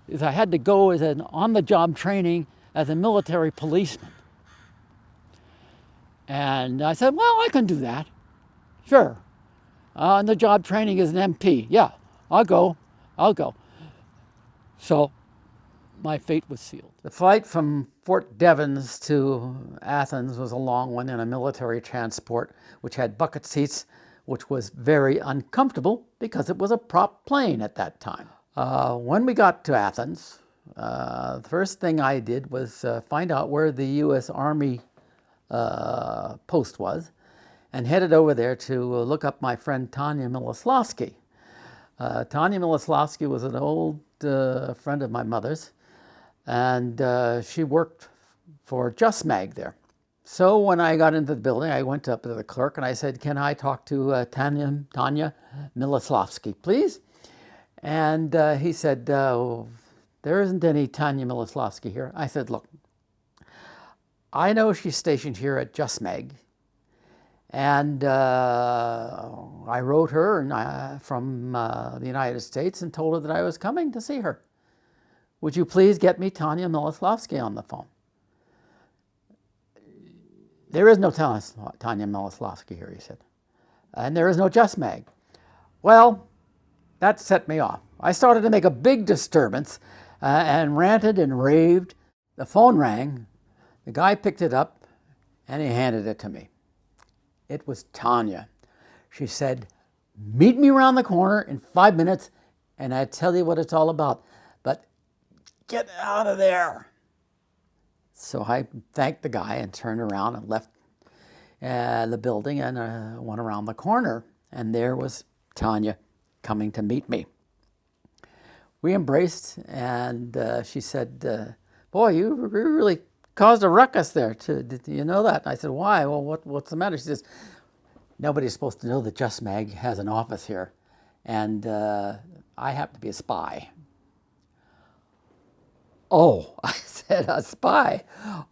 A: is I had to go as an on-the-job training as a military policeman. And I said, well, I can do that. Sure. On-the-job training as an MP. Yeah, I'll go. So my fate was sealed. The flight from Fort Devens to Athens was a long one in a military transport, which had bucket seats, which was very uncomfortable because it was a prop plane at that time. When we got to Athens, the first thing I did was find out where the U.S. Army post was, and headed over there to look up my friend Tanya Miloslavsky. Tanya Miloslavsky was an old friend of my mother's, and she worked for Just Mag there. So when I got into the building, I went up to the clerk and I said, "Can I talk to Tanya Miloslavsky, please?" And he said, "There isn't any Tanya Miloslavsky here." I said, "Look, I know she's stationed here at Just Meg, and I wrote her from the United States and told her that I was coming to see her. Would you please get me Tanya Miloslavsky on the phone?" "There is no Tanya Miloslavsky here," he said. "And there is no Just Meg." Well, that set me off. I started to make a big disturbance and ranted and raved. The phone rang. The guy picked it up and he handed it to me. It was Tanya. She said, "Meet me around the corner in 5 minutes and I'll tell you what it's all about. But get out of there." So I thanked the guy and turned around and left the building and went around the corner. And there was Tanya coming to meet me. We embraced and she said, "Boy, you really caused a ruckus there. Did you know that?" I said, "Why?" "Well, what's the matter?" She says, "Nobody's supposed to know that Just Mag has an office here. And I happen to be a spy." "Oh," I said, "a spy?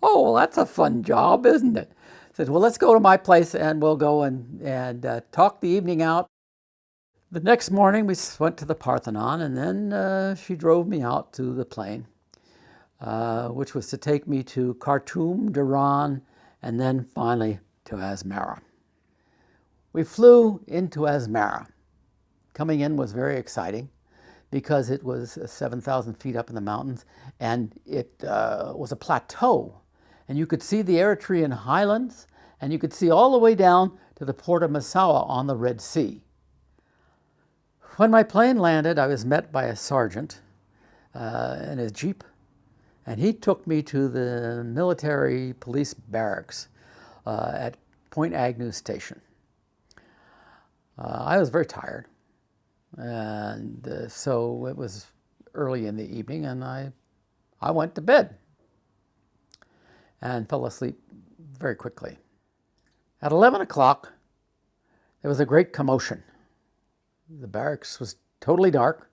A: Oh, well, that's a fun job, isn't it?" I said, "Well, let's go to my place and we'll go and talk the evening out." The next morning we went to the Parthenon and then she drove me out to the plane, which was to take me to Khartoum, Dhahran, and then finally to Asmara. We flew into Asmara. Coming in was very exciting because it was 7,000 feet up in the mountains, and it was a plateau. And you could see the Eritrean highlands, and you could see all the way down to the port of Massawa on the Red Sea. When my plane landed, I was met by a sergeant in his jeep, and he took me to the military police barracks at Point Agnew Station. I was very tired. And so it was early in the evening, and I went to bed and fell asleep very quickly. At 11 o'clock, there was a great commotion. The barracks was totally dark,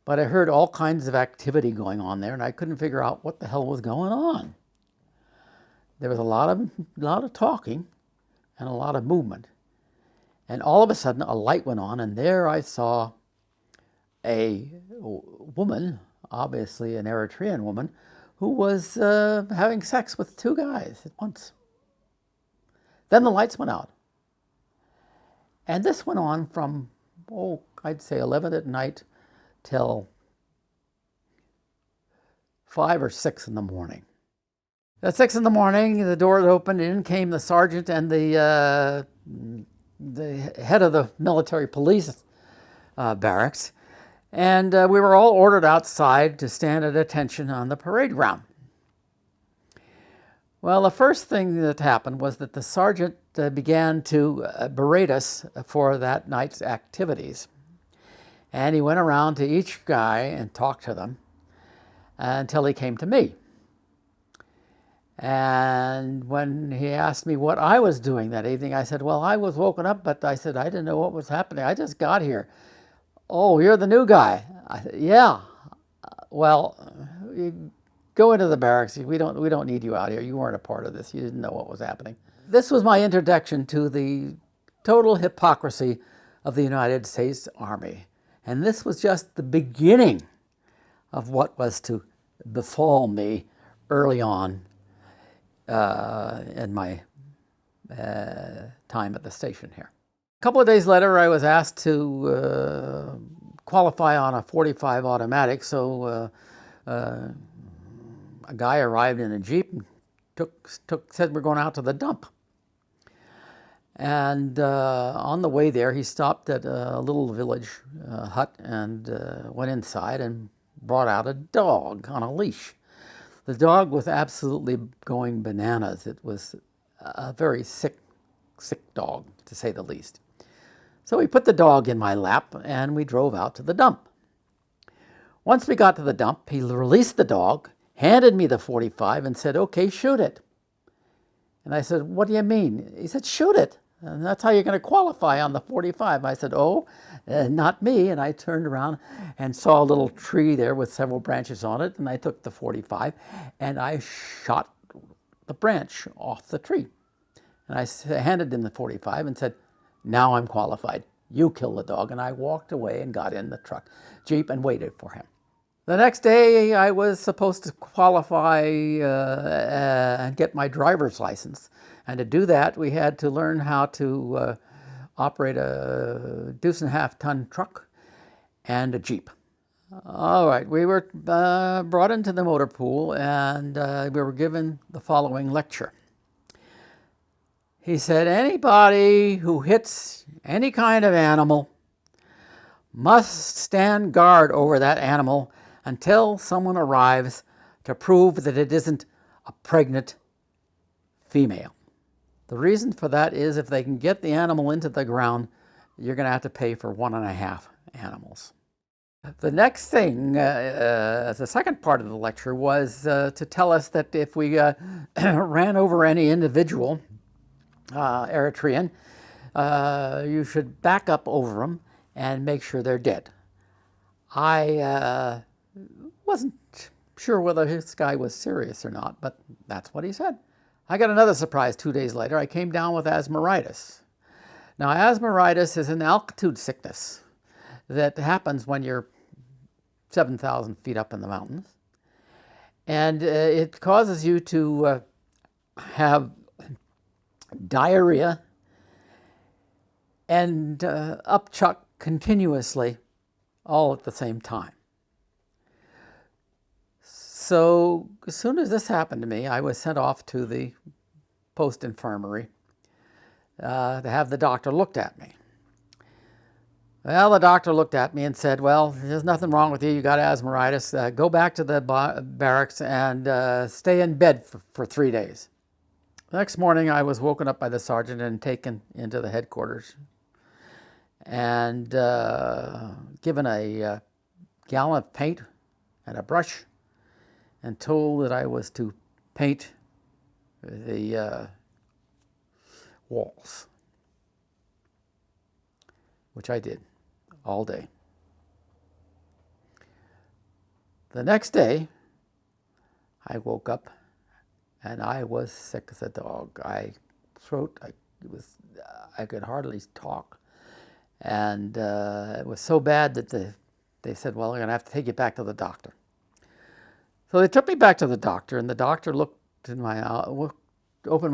A: but I heard all kinds of activity going on there, and I couldn't figure out what the hell was going on. There was a lot of talking and a lot of movement. And all of a sudden, a light went on, and there I saw a woman, obviously an Eritrean woman, who was having sex with two guys at once. Then the lights went out. And this went on from, I'd say 11 at night till 5 or 6 in the morning. At 6 in the morning, the door opened, and in came the sergeant and the head of the military police barracks, and we were all ordered outside to stand at attention on the parade ground. Well, the first thing that happened was that the sergeant began to berate us for that night's activities. And he went around to each guy and talked to them until he came to me. And when he asked me what I was doing that evening, I said, "Well, I was woken up, but I said, I didn't know what was happening. I just got here." "Oh, you're the new guy." I said, "Yeah. Well, you go into the barracks. We don't need you out here. You weren't a part of this. You didn't know what was happening." This was my introduction to the total hypocrisy of the United States Army. And this was just the beginning of what was to befall me early on in my time at the station here. A couple of days later, I was asked to qualify on a .45 automatic, so a guy arrived in a Jeep and said, "We're going out to the dump." And on the way there, he stopped at a little village hut and went inside and brought out a dog on a leash. The dog was absolutely going bananas. It was a very sick dog, to say the least. So we put the dog in my lap and we drove out to the dump. Once we got to the dump, he released the dog, handed me the .45 and said, "Okay, shoot it." And I said, what do you mean? He said, shoot it. And that's how you're going to qualify on the 45. I said, oh, not me. And I turned around and saw a little tree there with several branches on it. And I took the 45 and I shot the branch off the tree. And I handed him the 45 and said, now I'm qualified. You kill the dog. And I walked away and got in the Jeep and waited for him. The next day, I was supposed to qualify and get my driver's license. And to do that, we had to learn how to operate a 2.5-ton truck and a Jeep. All right, we were brought into the motor pool and we were given the following lecture. He said, anybody who hits any kind of animal must stand guard over that animal until someone arrives to prove that it isn't a pregnant female. The reason for that is if they can get the animal into the ground, you're going to have to pay for 1.5 animals. The next thing, the second part of the lecture, was to tell us that if we ran over any individual Eritrean, you should back up over them and make sure they're dead. I wasn't sure whether this guy was serious or not, but that's what he said. I got another surprise 2 days later. I came down with asthmaritis. Now, asthmaritis is an altitude sickness that happens when you're 7,000 feet up in the mountains. And it causes you to have diarrhea and upchuck continuously all at the same time. So as soon as this happened to me, I was sent off to the post-infirmary to have the doctor looked at me. Well, the doctor looked at me and said, well, there's nothing wrong with you. You got asthmaritis. Go back to the barracks and stay in bed for 3 days. The next morning, I was woken up by the sergeant and taken into the headquarters and given a gallon of paint and a brush and told that I was to paint the walls, which I did all day. The next day, I woke up and I was sick as a dog. I could hardly talk. And it was so bad that they said, well, we're going to have to take you back to the doctor. So they took me back to the doctor, and the doctor opened my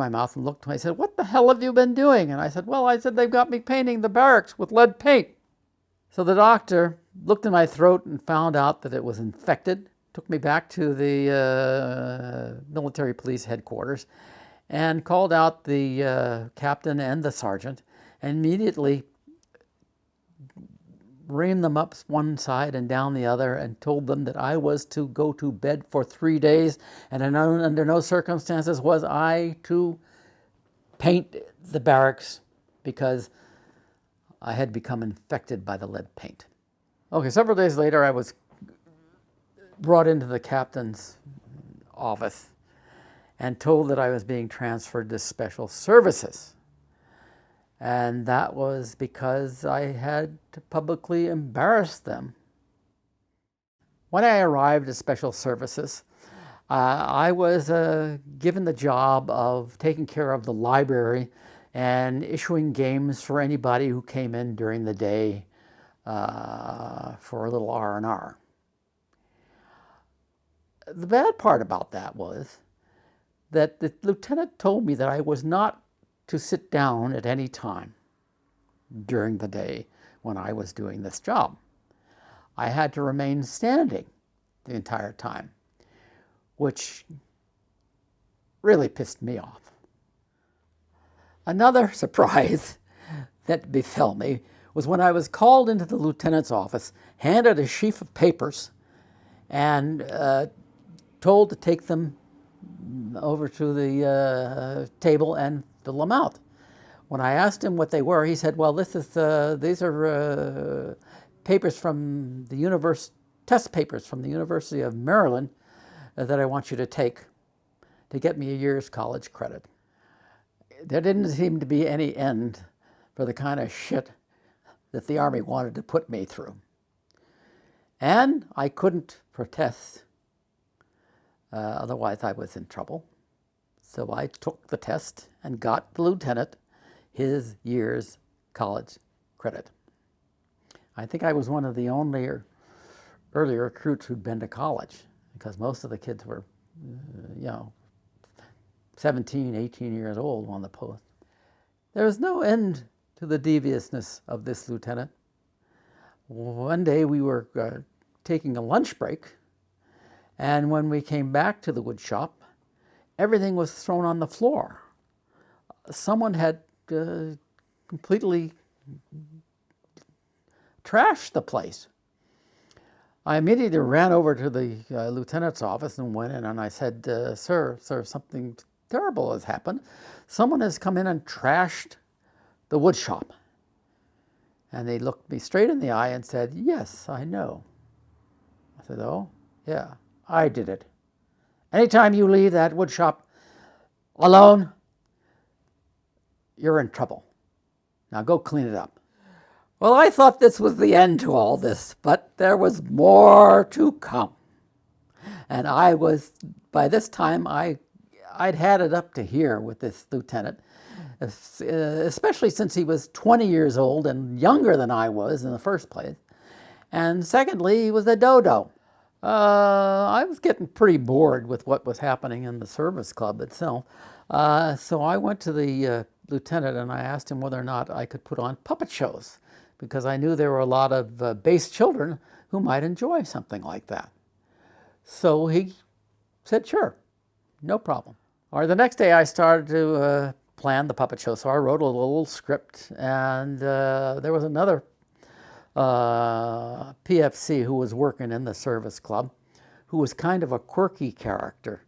A: mouth and looked at me. He said, what the hell have you been doing? And I said, well, they've got me painting the barracks with lead paint. So the doctor looked in my throat and found out that it was infected, took me back to the military police headquarters and called out the captain and the sergeant and immediately reamed them up one side and down the other and told them that I was to go to bed for 3 days and under no circumstances was I to paint the barracks because I had become infected by the lead paint. Okay, several days later I was brought into the captain's office and told that I was being transferred to special services. And that was because I had to publicly embarrass them. When I arrived at special services, I was given the job of taking care of the library and issuing games for anybody who came in during the day for a little R&R. The bad part about that was that the lieutenant told me that I was not to sit down at any time during the day when I was doing this job. I had to remain standing the entire time, which really pissed me off. Another surprise that befell me was when I was called into the lieutenant's office, handed a sheaf of papers, and told to take them over to the table and fill them out. When I asked him what they were, he said, well, these are papers from the test papers from the University of Maryland that I want you to take to get me a year's college credit. there didn't seem to be any end for the kind of shit that the Army wanted to put me through. And I couldn't protest, otherwise I was in trouble. So I took the test and got the lieutenant his year's college credit. I think I was one of the only early recruits who'd been to college, because most of the kids were, 17, 18 years old on the post. There was no end to the deviousness of this lieutenant. One day we were taking a lunch break, and when we came back to the wood shop, everything was thrown on the floor. Someone had completely trashed the place. I immediately ran over to the lieutenant's office and went in, and I said, sir, something terrible has happened. Someone has come in and trashed the wood shop. And they looked me straight in the eye and said, yes, I know. I said, oh, yeah, I did it. Anytime you leave that wood shop alone, you're in trouble. Now go clean it up. Well, I thought this was the end to all this, but there was more to come. And by this time, I'd had it up to here with this lieutenant, especially since he was 20 years old and younger than I was in the first place. And secondly, he was a dodo. I was getting pretty bored with what was happening in the service club itself. So I went to the lieutenant and I asked him whether or not I could put on puppet shows, because I knew there were a lot of base children who might enjoy something like that. So he said, sure, no problem. Or the next day I started to plan the puppet show. So I wrote a little script, and there was another PFC who was working in the service club, who was kind of a quirky character.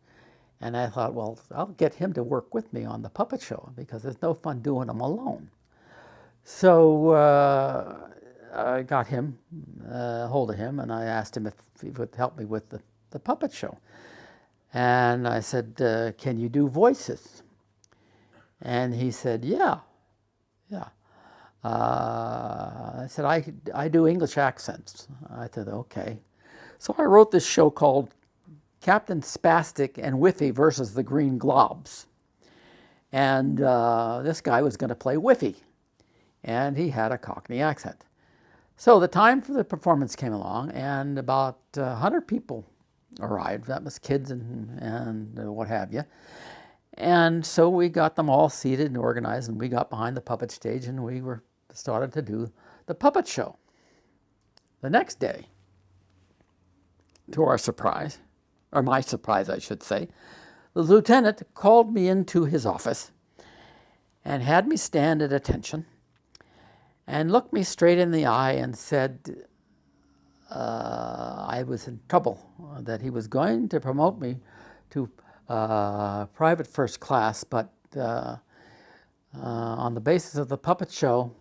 A: And I thought, well, I'll get him to work with me on the puppet show, because there's no fun doing them alone. So I got him, hold of him, and I asked him if he would help me with the puppet show. And I said, can you do voices? And he said, yeah. I said, I do English accents. I said, okay. So I wrote this show called Captain Spastic and Whiffy versus the Green Globs. And this guy was going to play Whiffy, and he had a Cockney accent. So the time for the performance came along, and about 100 people arrived. That was kids and what have you. And so we got them all seated and organized, and we got behind the puppet stage, and we started to do the puppet show. The next day, to our surprise, or my surprise, I should say, the lieutenant called me into his office and had me stand at attention and looked me straight in the eye and said I was in trouble, that he was going to promote me to private first class, but on the basis of the puppet show,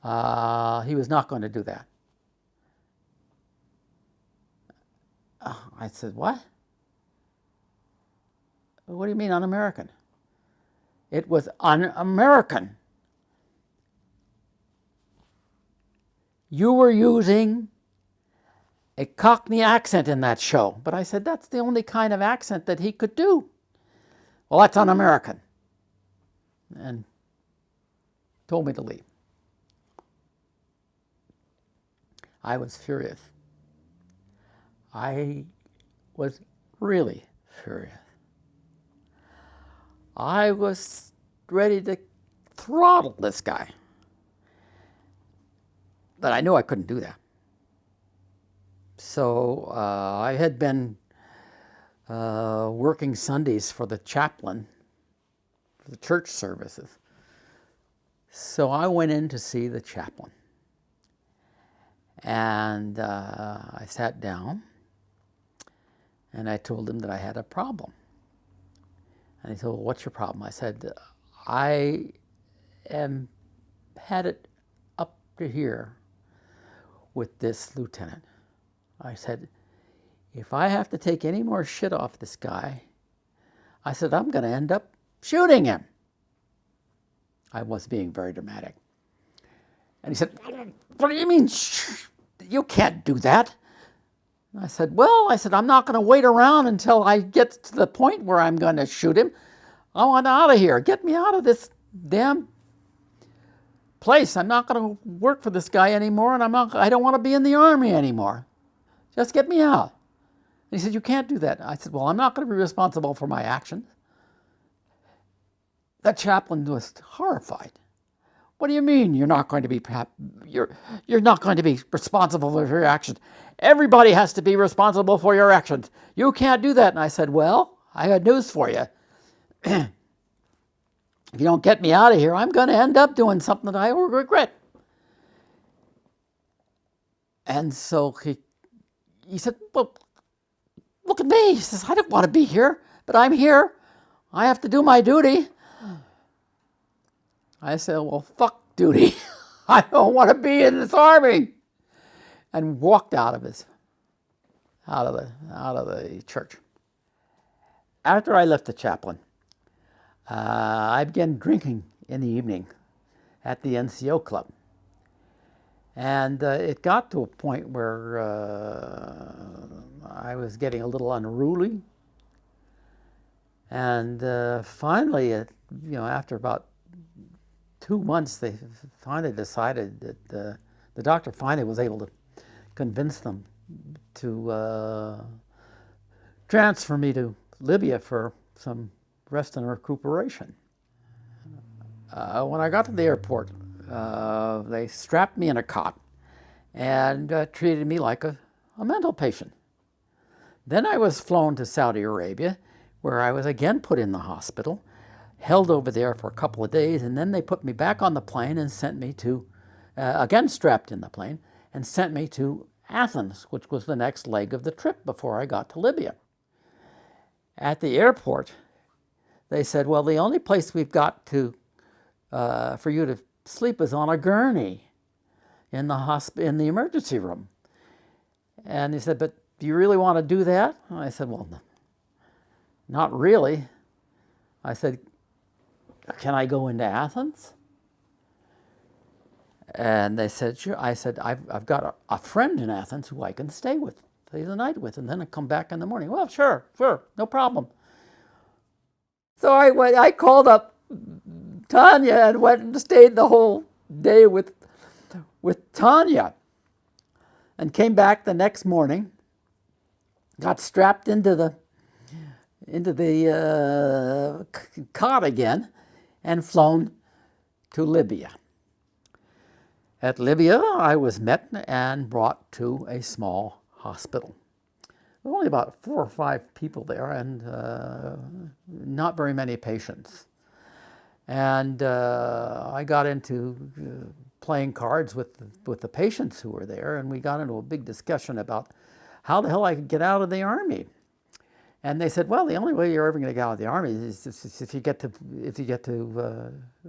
A: he was not going to do that. I said, what? What do you mean un-American? It was un-American. You were using a Cockney accent in that show. But I said, that's the only kind of accent that he could do. Well, that's un-American. And told me to leave. I was furious. I was really furious. I was ready to throttle this guy. But I knew I couldn't do that. So I had been working Sundays for the chaplain, for the church services. So I went in to see the chaplain. And I sat down, and I told him that I had a problem. And he said, well, what's your problem? I said, I had it up to here with this lieutenant. I said, if I have to take any more shit off this guy, I said, I'm going to end up shooting him. I was being very dramatic. And he said, "What do you mean? You can't do that." And I said, I'm not going to wait around until I get to the point where I'm going to shoot him. I want out of here. Get me out of this damn place. I'm not going to work for this guy anymore, and I don't want to be in the Army anymore. Just get me out. And he said, "You can't do that." I said, "I'm not going to be responsible for my actions." The chaplain was horrified. "What do you mean you're not going to be you're not going to be responsible for your actions? Everybody has to be responsible for your actions. You can't do that." And I said, "I got news for you. If you don't get me out of here, I'm going to end up doing something that I will regret." And so he said, "Well, look at me." He says, "I don't want to be here, but I'm here. I have to do my duty." I said, "Well, fuck duty. I don't want to be in this Army," and walked out of the church. After I left the chaplain, I began drinking in the evening at the NCO club, and it got to a point where I was getting a little unruly, and finally, after about 2 months, they finally decided that the doctor finally was able to convince them to transfer me to Libya for some rest and recuperation. When I got to the airport, they strapped me in a cot and treated me like a mental patient. Then I was flown to Saudi Arabia, where I was again put in the hospital, held over there for a couple of days, and then they put me back on the plane and sent me to, again strapped in the plane, and sent me to Athens, which was the next leg of the trip before I got to Libya. At the airport, they said, "Well, the only place we've got for you to sleep is on a gurney in the emergency room." And they said, "But do you really want to do that?" And I said, "Well, not really." I said, "Can I go into Athens?" And they said, "Sure." I said, I've got a friend in Athens who I can stay the night with, and then I come back in the morning." "Well, sure, no problem." So I called up Tanya and went and stayed the whole day with Tanya, and came back the next morning, got strapped into the cot again, and flown to Libya. At Libya, I was met and brought to a small hospital. There were only about 4 or 5 people there, and not very many patients. And I got into playing cards with the patients who were there, and we got into a big discussion about how the hell I could get out of the Army. And they said, "Well, the only way you're ever going to get out of the Army is if you get to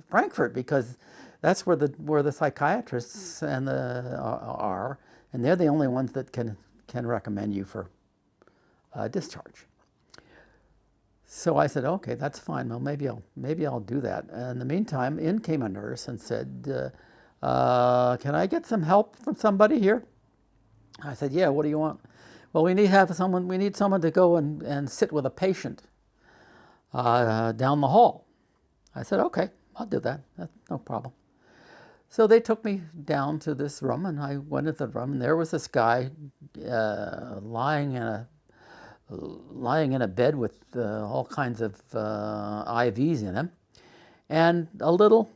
A: Frankfurt, because that's where the psychiatrists are, and they're the only ones that can recommend you for discharge." So I said, "Okay, that's fine. Well, maybe I'll do that." And in the meantime, in came a nurse and said, "Can I get some help from somebody here?" I said, "Yeah, what do you want?" "Well, we need someone to go and sit with a patient down the hall." I said, "Okay, I'll do that. That's no problem." So they took me down to this room, and I went into the room, and there was this guy lying in a bed with all kinds of IVs in him, and a little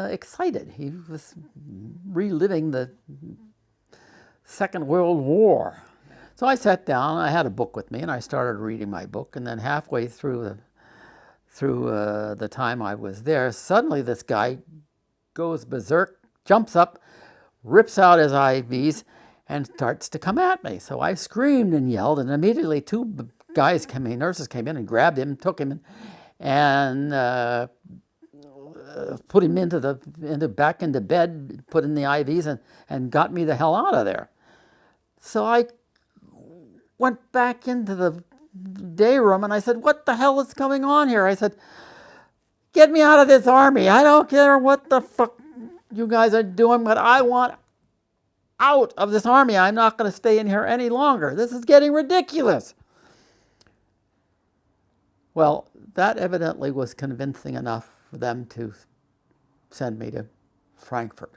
A: excited. He was reliving the Second World War. So I sat down, I had a book with me, and I started reading my book, and then halfway through the time I was there, suddenly this guy goes berserk, jumps up, rips out his IVs, and starts to come at me. So I screamed and yelled, and immediately 2 nurses came in and grabbed him, took him, and put him back into bed, put in the IVs, and got me the hell out of there. So I went back into the day room, and I said, "What the hell is going on here?" I said, Get me out of this army. I don't care what the fuck you guys are doing, but I want out of this army. I'm not going to stay in here any longer. This is getting ridiculous. Well, that evidently was convincing enough for them to send me to Frankfurt.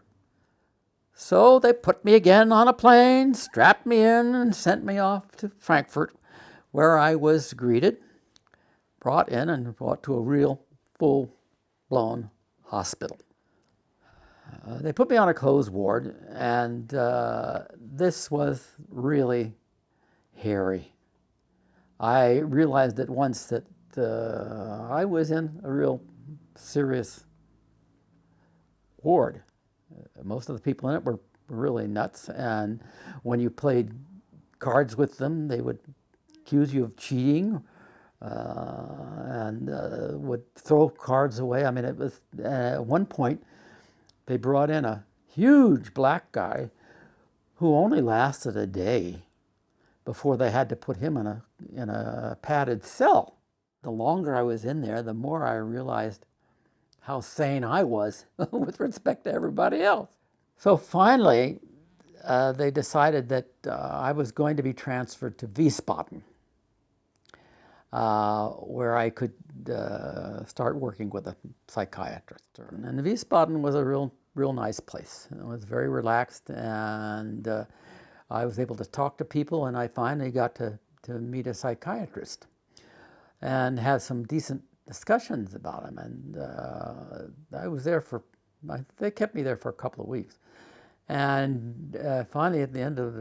A: So they put me again on a plane, strapped me in, and sent me off to Frankfurt, where I was greeted, brought in, and brought to a real full-blown hospital. They put me on a closed ward, and this was really hairy. I realized at once that I was in a real serious ward. Most of the people in it were really nuts, and when you played cards with them, they would accuse you of cheating and would throw cards away. I mean, it was at one point they brought in a huge black guy who only lasted a day before they had to put him in a padded cell. The longer I was in there, the more I realized how sane I was with respect to everybody else. So finally, they decided that I was going to be transferred to Wiesbaden, where I could start working with a psychiatrist. And Wiesbaden was a real nice place. It was very relaxed, and I was able to talk to people, and I finally got to meet a psychiatrist and have some decent discussions about him. And I was there they kept me there for a couple of weeks. And finally, at the end of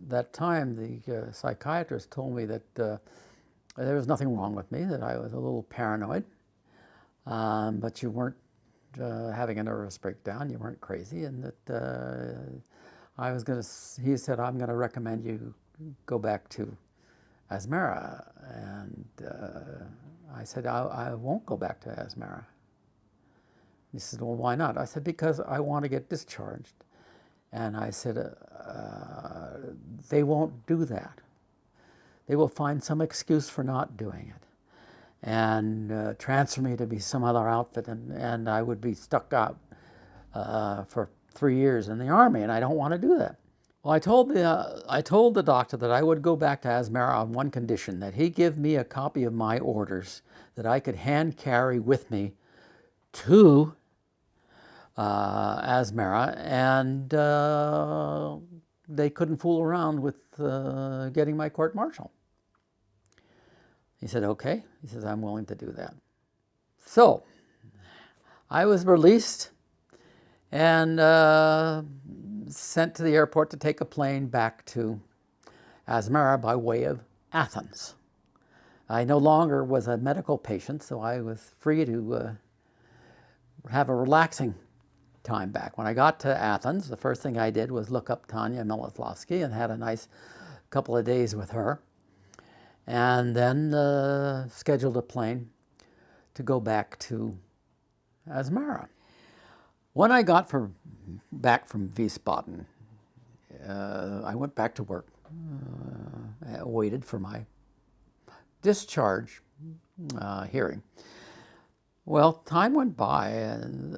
A: that time, the psychiatrist told me that there was nothing wrong with me, that I was a little paranoid, but you weren't having a nervous breakdown, you weren't crazy, and that he said, I'm going to recommend you go back to Asmara. And I said, I won't go back to Asmara. He said, well, why not? I said, because I want to get discharged. And I said, they won't do that. They will find some excuse for not doing it and transfer me to be some other outfit, and I would be stuck out for 3 years in the army, and I don't want to do that. Well, I told the doctor that I would go back to Asmara on one condition, that he give me a copy of my orders that I could hand carry with me to Asmara, and they couldn't fool around with getting my court-martial. He said, okay. He says, I'm willing to do that. So I was released and sent to the airport to take a plane back to Asmara by way of Athens. I no longer was a medical patient, so I was free to have a relaxing time back. When I got to Athens, the first thing I did was look up Tanya Miloslavsky and had a nice couple of days with her, and then scheduled a plane to go back to Asmara. When I got back from Wiesbaden, I went back to work, waited for my discharge hearing. Well, time went by and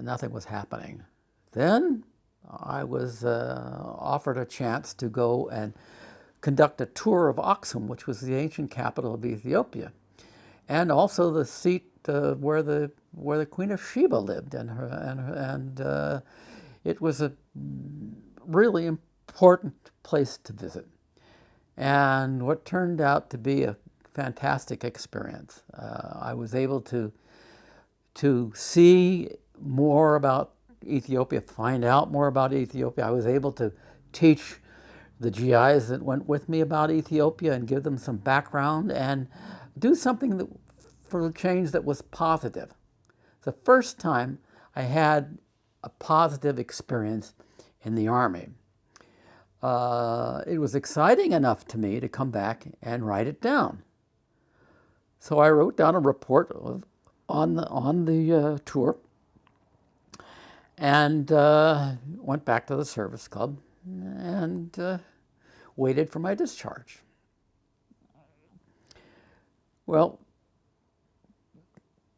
A: nothing was happening. Then I was offered a chance to go and conduct a tour of Aksum, which was the ancient capital of Ethiopia, and also the seat where the Queen of Sheba lived, and it was a really important place to visit, and what turned out to be a fantastic experience. I was able to see more about Ethiopia, find out more about Ethiopia. I was able to teach the GIs that went with me about Ethiopia and give them some background and do something for the change that was positive. The first time I had a positive experience in the Army. It was exciting enough to me to come back and write it down. So I wrote down a report on the tour and went back to the service club and waited for my discharge. Well,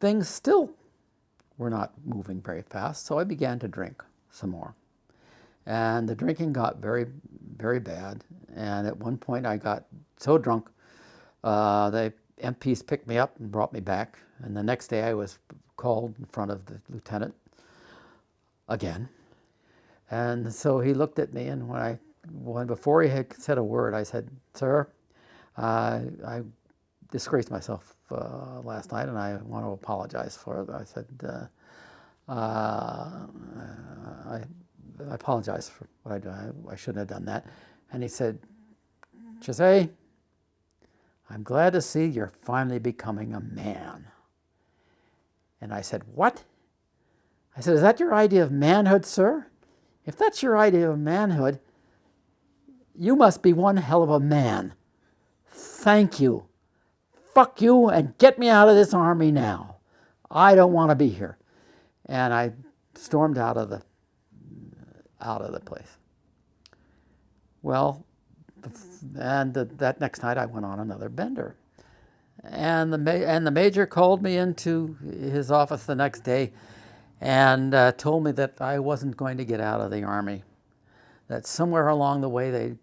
A: things still were not moving very fast, so I began to drink some more. And the drinking got very, very bad. And at one point I got so drunk, the MPs picked me up and brought me back. And the next day I was called in front of the lieutenant again. And so he looked at me, and before he had said a word, I said, "Sir, I disgraced myself last night, and I want to apologize for it." I said, I apologize for what I did. I shouldn't have done that. And he said, "Chesse, I'm glad to see you're finally becoming a man." And I said, "What?" I said, "Is that your idea of manhood, sir? If that's your idea of manhood, you must be one hell of a man. Thank you. Fuck you and get me out of this army now. I don't want to be here." And I stormed out of the place. Well, that next night I went on another bender. And the major called me into his office the next day and told me that I wasn't going to get out of the army. That somewhere along the way they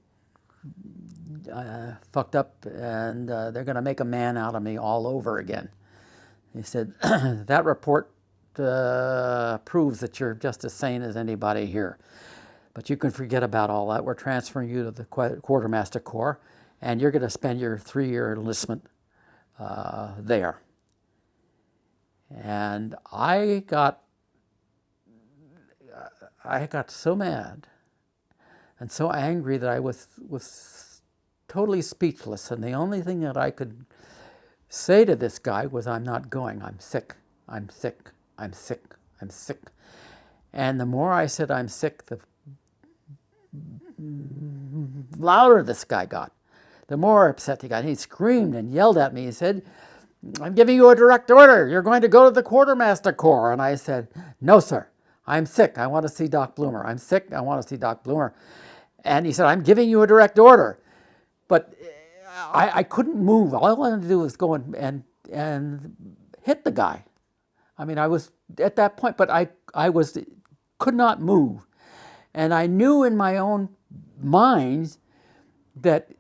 A: fucked up, and they're going to make a man out of me all over again. He said, "That report proves that you're just as sane as anybody here. But you can forget about all that. We're transferring you to the Quartermaster Corps, and you're going to spend your 3-year enlistment there." And I got so mad and so angry that I was totally speechless. And the only thing that I could say to this guy was, "I'm not going. I'm sick. I'm sick. I'm sick. I'm sick." And the more I said I'm sick, the louder this guy got, the more upset he got. He screamed and yelled at me. He said, "I'm giving you a direct order. You're going to go to the Quartermaster Corps." And I said, "No, sir. I'm sick. I want to see Doc Bloomer. I'm sick. I want to see Doc Bloomer." And he said, "I'm giving you a direct order." But I couldn't move. All I wanted to do was go and hit the guy. I mean, I was at that point, but I could not move. And I knew in my own mind that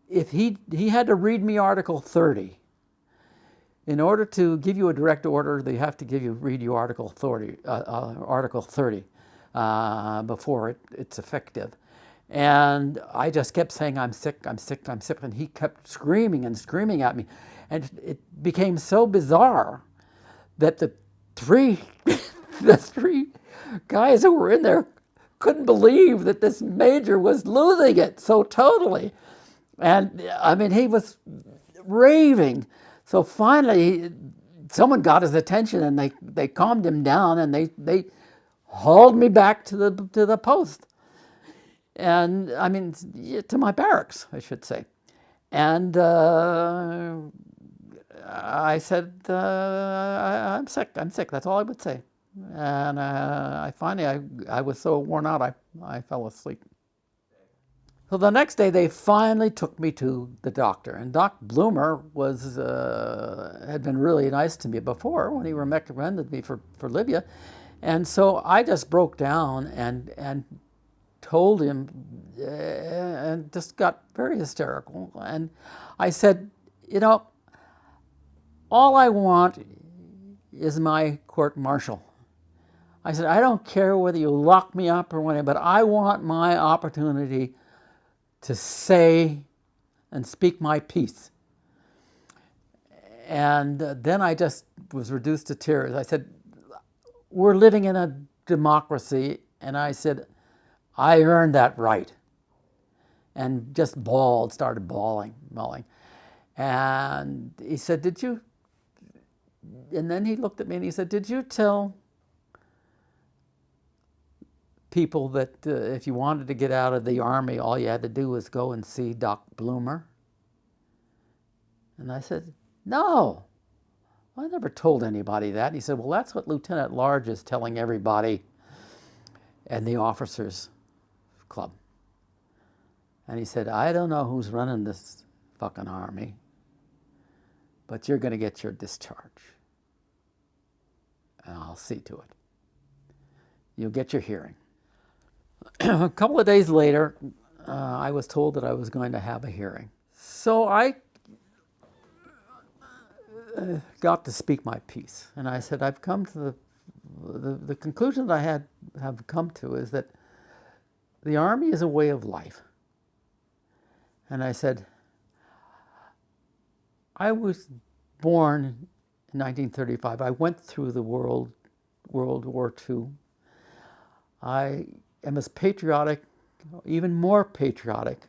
A: if he had to read me Article 30. In order to give you a direct order, they have to read you Article 30, before it's effective. And I just kept saying, "I'm sick, I'm sick, I'm sick." And he kept screaming and screaming at me. And it became so bizarre that the three guys who were in there couldn't believe that this major was losing it so totally. And I mean, he was raving. So finally, someone got his attention, and they calmed him down, and they hauled me back to the post. And I mean, to my barracks, I should say. And I said, I'm sick. That's all I would say. And I was so worn out, I fell asleep. So the next day, they finally took me to the doctor. And Doc Bloomer had been really nice to me before when he recommended me for Libya. And so I just broke down and told him, and just got very hysterical. And I said, all I want is my court-martial. I said, I don't care whether you lock me up or whatever, but I want my opportunity to say and speak my piece. And then I just was reduced to tears. I said, we're living in a democracy. And I said, I earned that right. And just started bawling. And he said, did you? And then he looked at me and he said, did you tell people that if you wanted to get out of the army, all you had to do was go and see Doc Bloomer? And I said, no, I never told anybody that. And he said, well, that's what Lieutenant Large is telling everybody in the officers' club. And he said, I don't know who's running this fucking army, but you're going to get your discharge. I'll see to it. You'll get your hearing. A couple of days later, I was told that I was going to have a hearing. So I got to speak my piece. And I said, I've come to the conclusion that I have come to is that the Army is a way of life. And I said, I was born in 1935. I went through the World War II. I am as patriotic, even more patriotic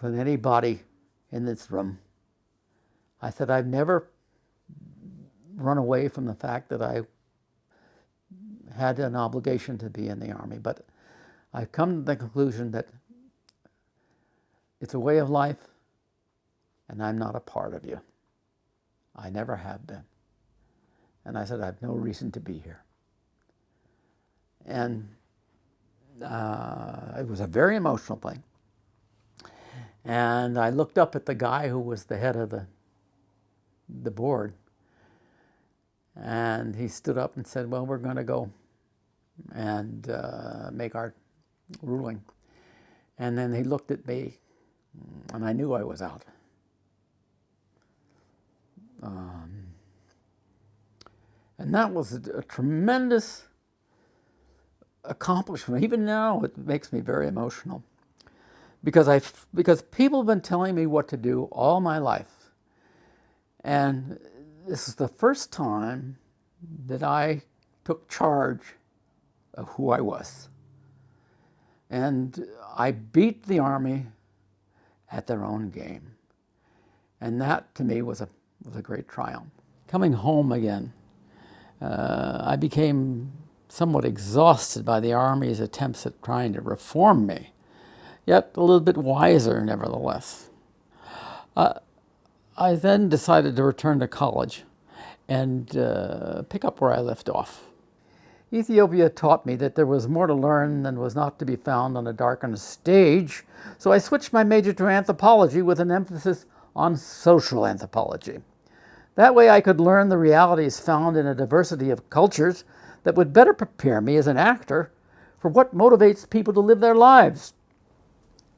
A: than anybody in this room. I said, I've never run away from the fact that I had an obligation to be in the Army, but I've come to the conclusion that it's a way of life, and I'm not a part of you. I never have been. And I said, I have no reason to be here. And it was a very emotional thing. And I looked up at the guy who was the head of the board, and he stood up and said, well, we're going to go and make our ruling. And then he looked at me, and I knew I was out. And that was a tremendous accomplishment. Even now, it makes me very emotional. Because people have been telling me what to do all my life. And this is the first time that I took charge of who I was. And I beat the Army at their own game. And that, to me, was a great triumph. Coming home again, I became somewhat exhausted by the Army's attempts at trying to reform me, yet a little bit wiser nevertheless. I then decided to return to college and pick up where I left off. Ethiopia taught me that there was more to learn than was not to be found on a darkened stage, so I switched my major to anthropology with an emphasis on social anthropology. That way I could learn the realities found in a diversity of cultures that would better prepare me as an actor for what motivates people to live their lives,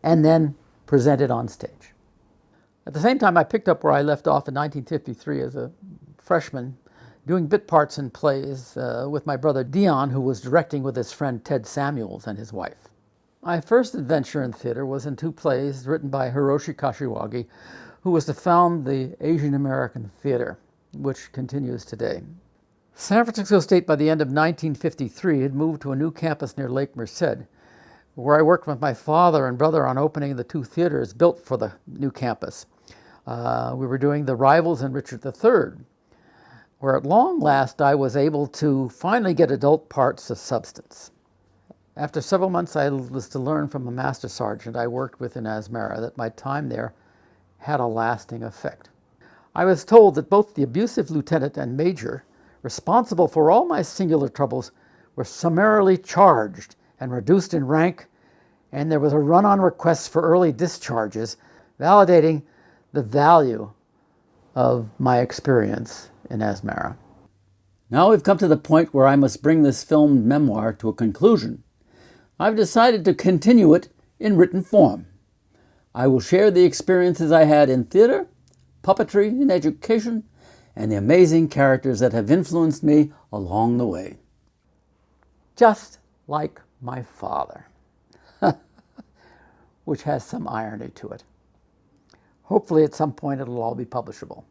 A: and then present it on stage. At the same time, I picked up where I left off in 1953 as a freshman, doing bit parts in plays with my brother Dion, who was directing with his friend Ted Samuels and his wife. My first adventure in theater was in two plays written by Hiroshi Kashiwagi, who was to found the Asian American Theater, which continues today. San Francisco State, by the end of 1953, had moved to a new campus near Lake Merced, where I worked with my father and brother on opening the two theaters built for the new campus. We were doing The Rivals and Richard III, where at long last I was able to finally get adult parts of substance. After several months, I was to learn from a master sergeant I worked with in Asmara that my time there had a lasting effect. I was told that both the abusive lieutenant and major responsible for all my singular troubles were summarily charged and reduced in rank, and there was a run on requests for early discharges, validating the value of my experience in Asmara. Now we've come to the point where I must bring this filmed memoir to a conclusion. I've decided to continue it in written form. I will share the experiences I had in theater, puppetry, and education, and the amazing characters that have influenced me along the way. Just like my father, which has some irony to it. Hopefully at some point it'll all be publishable.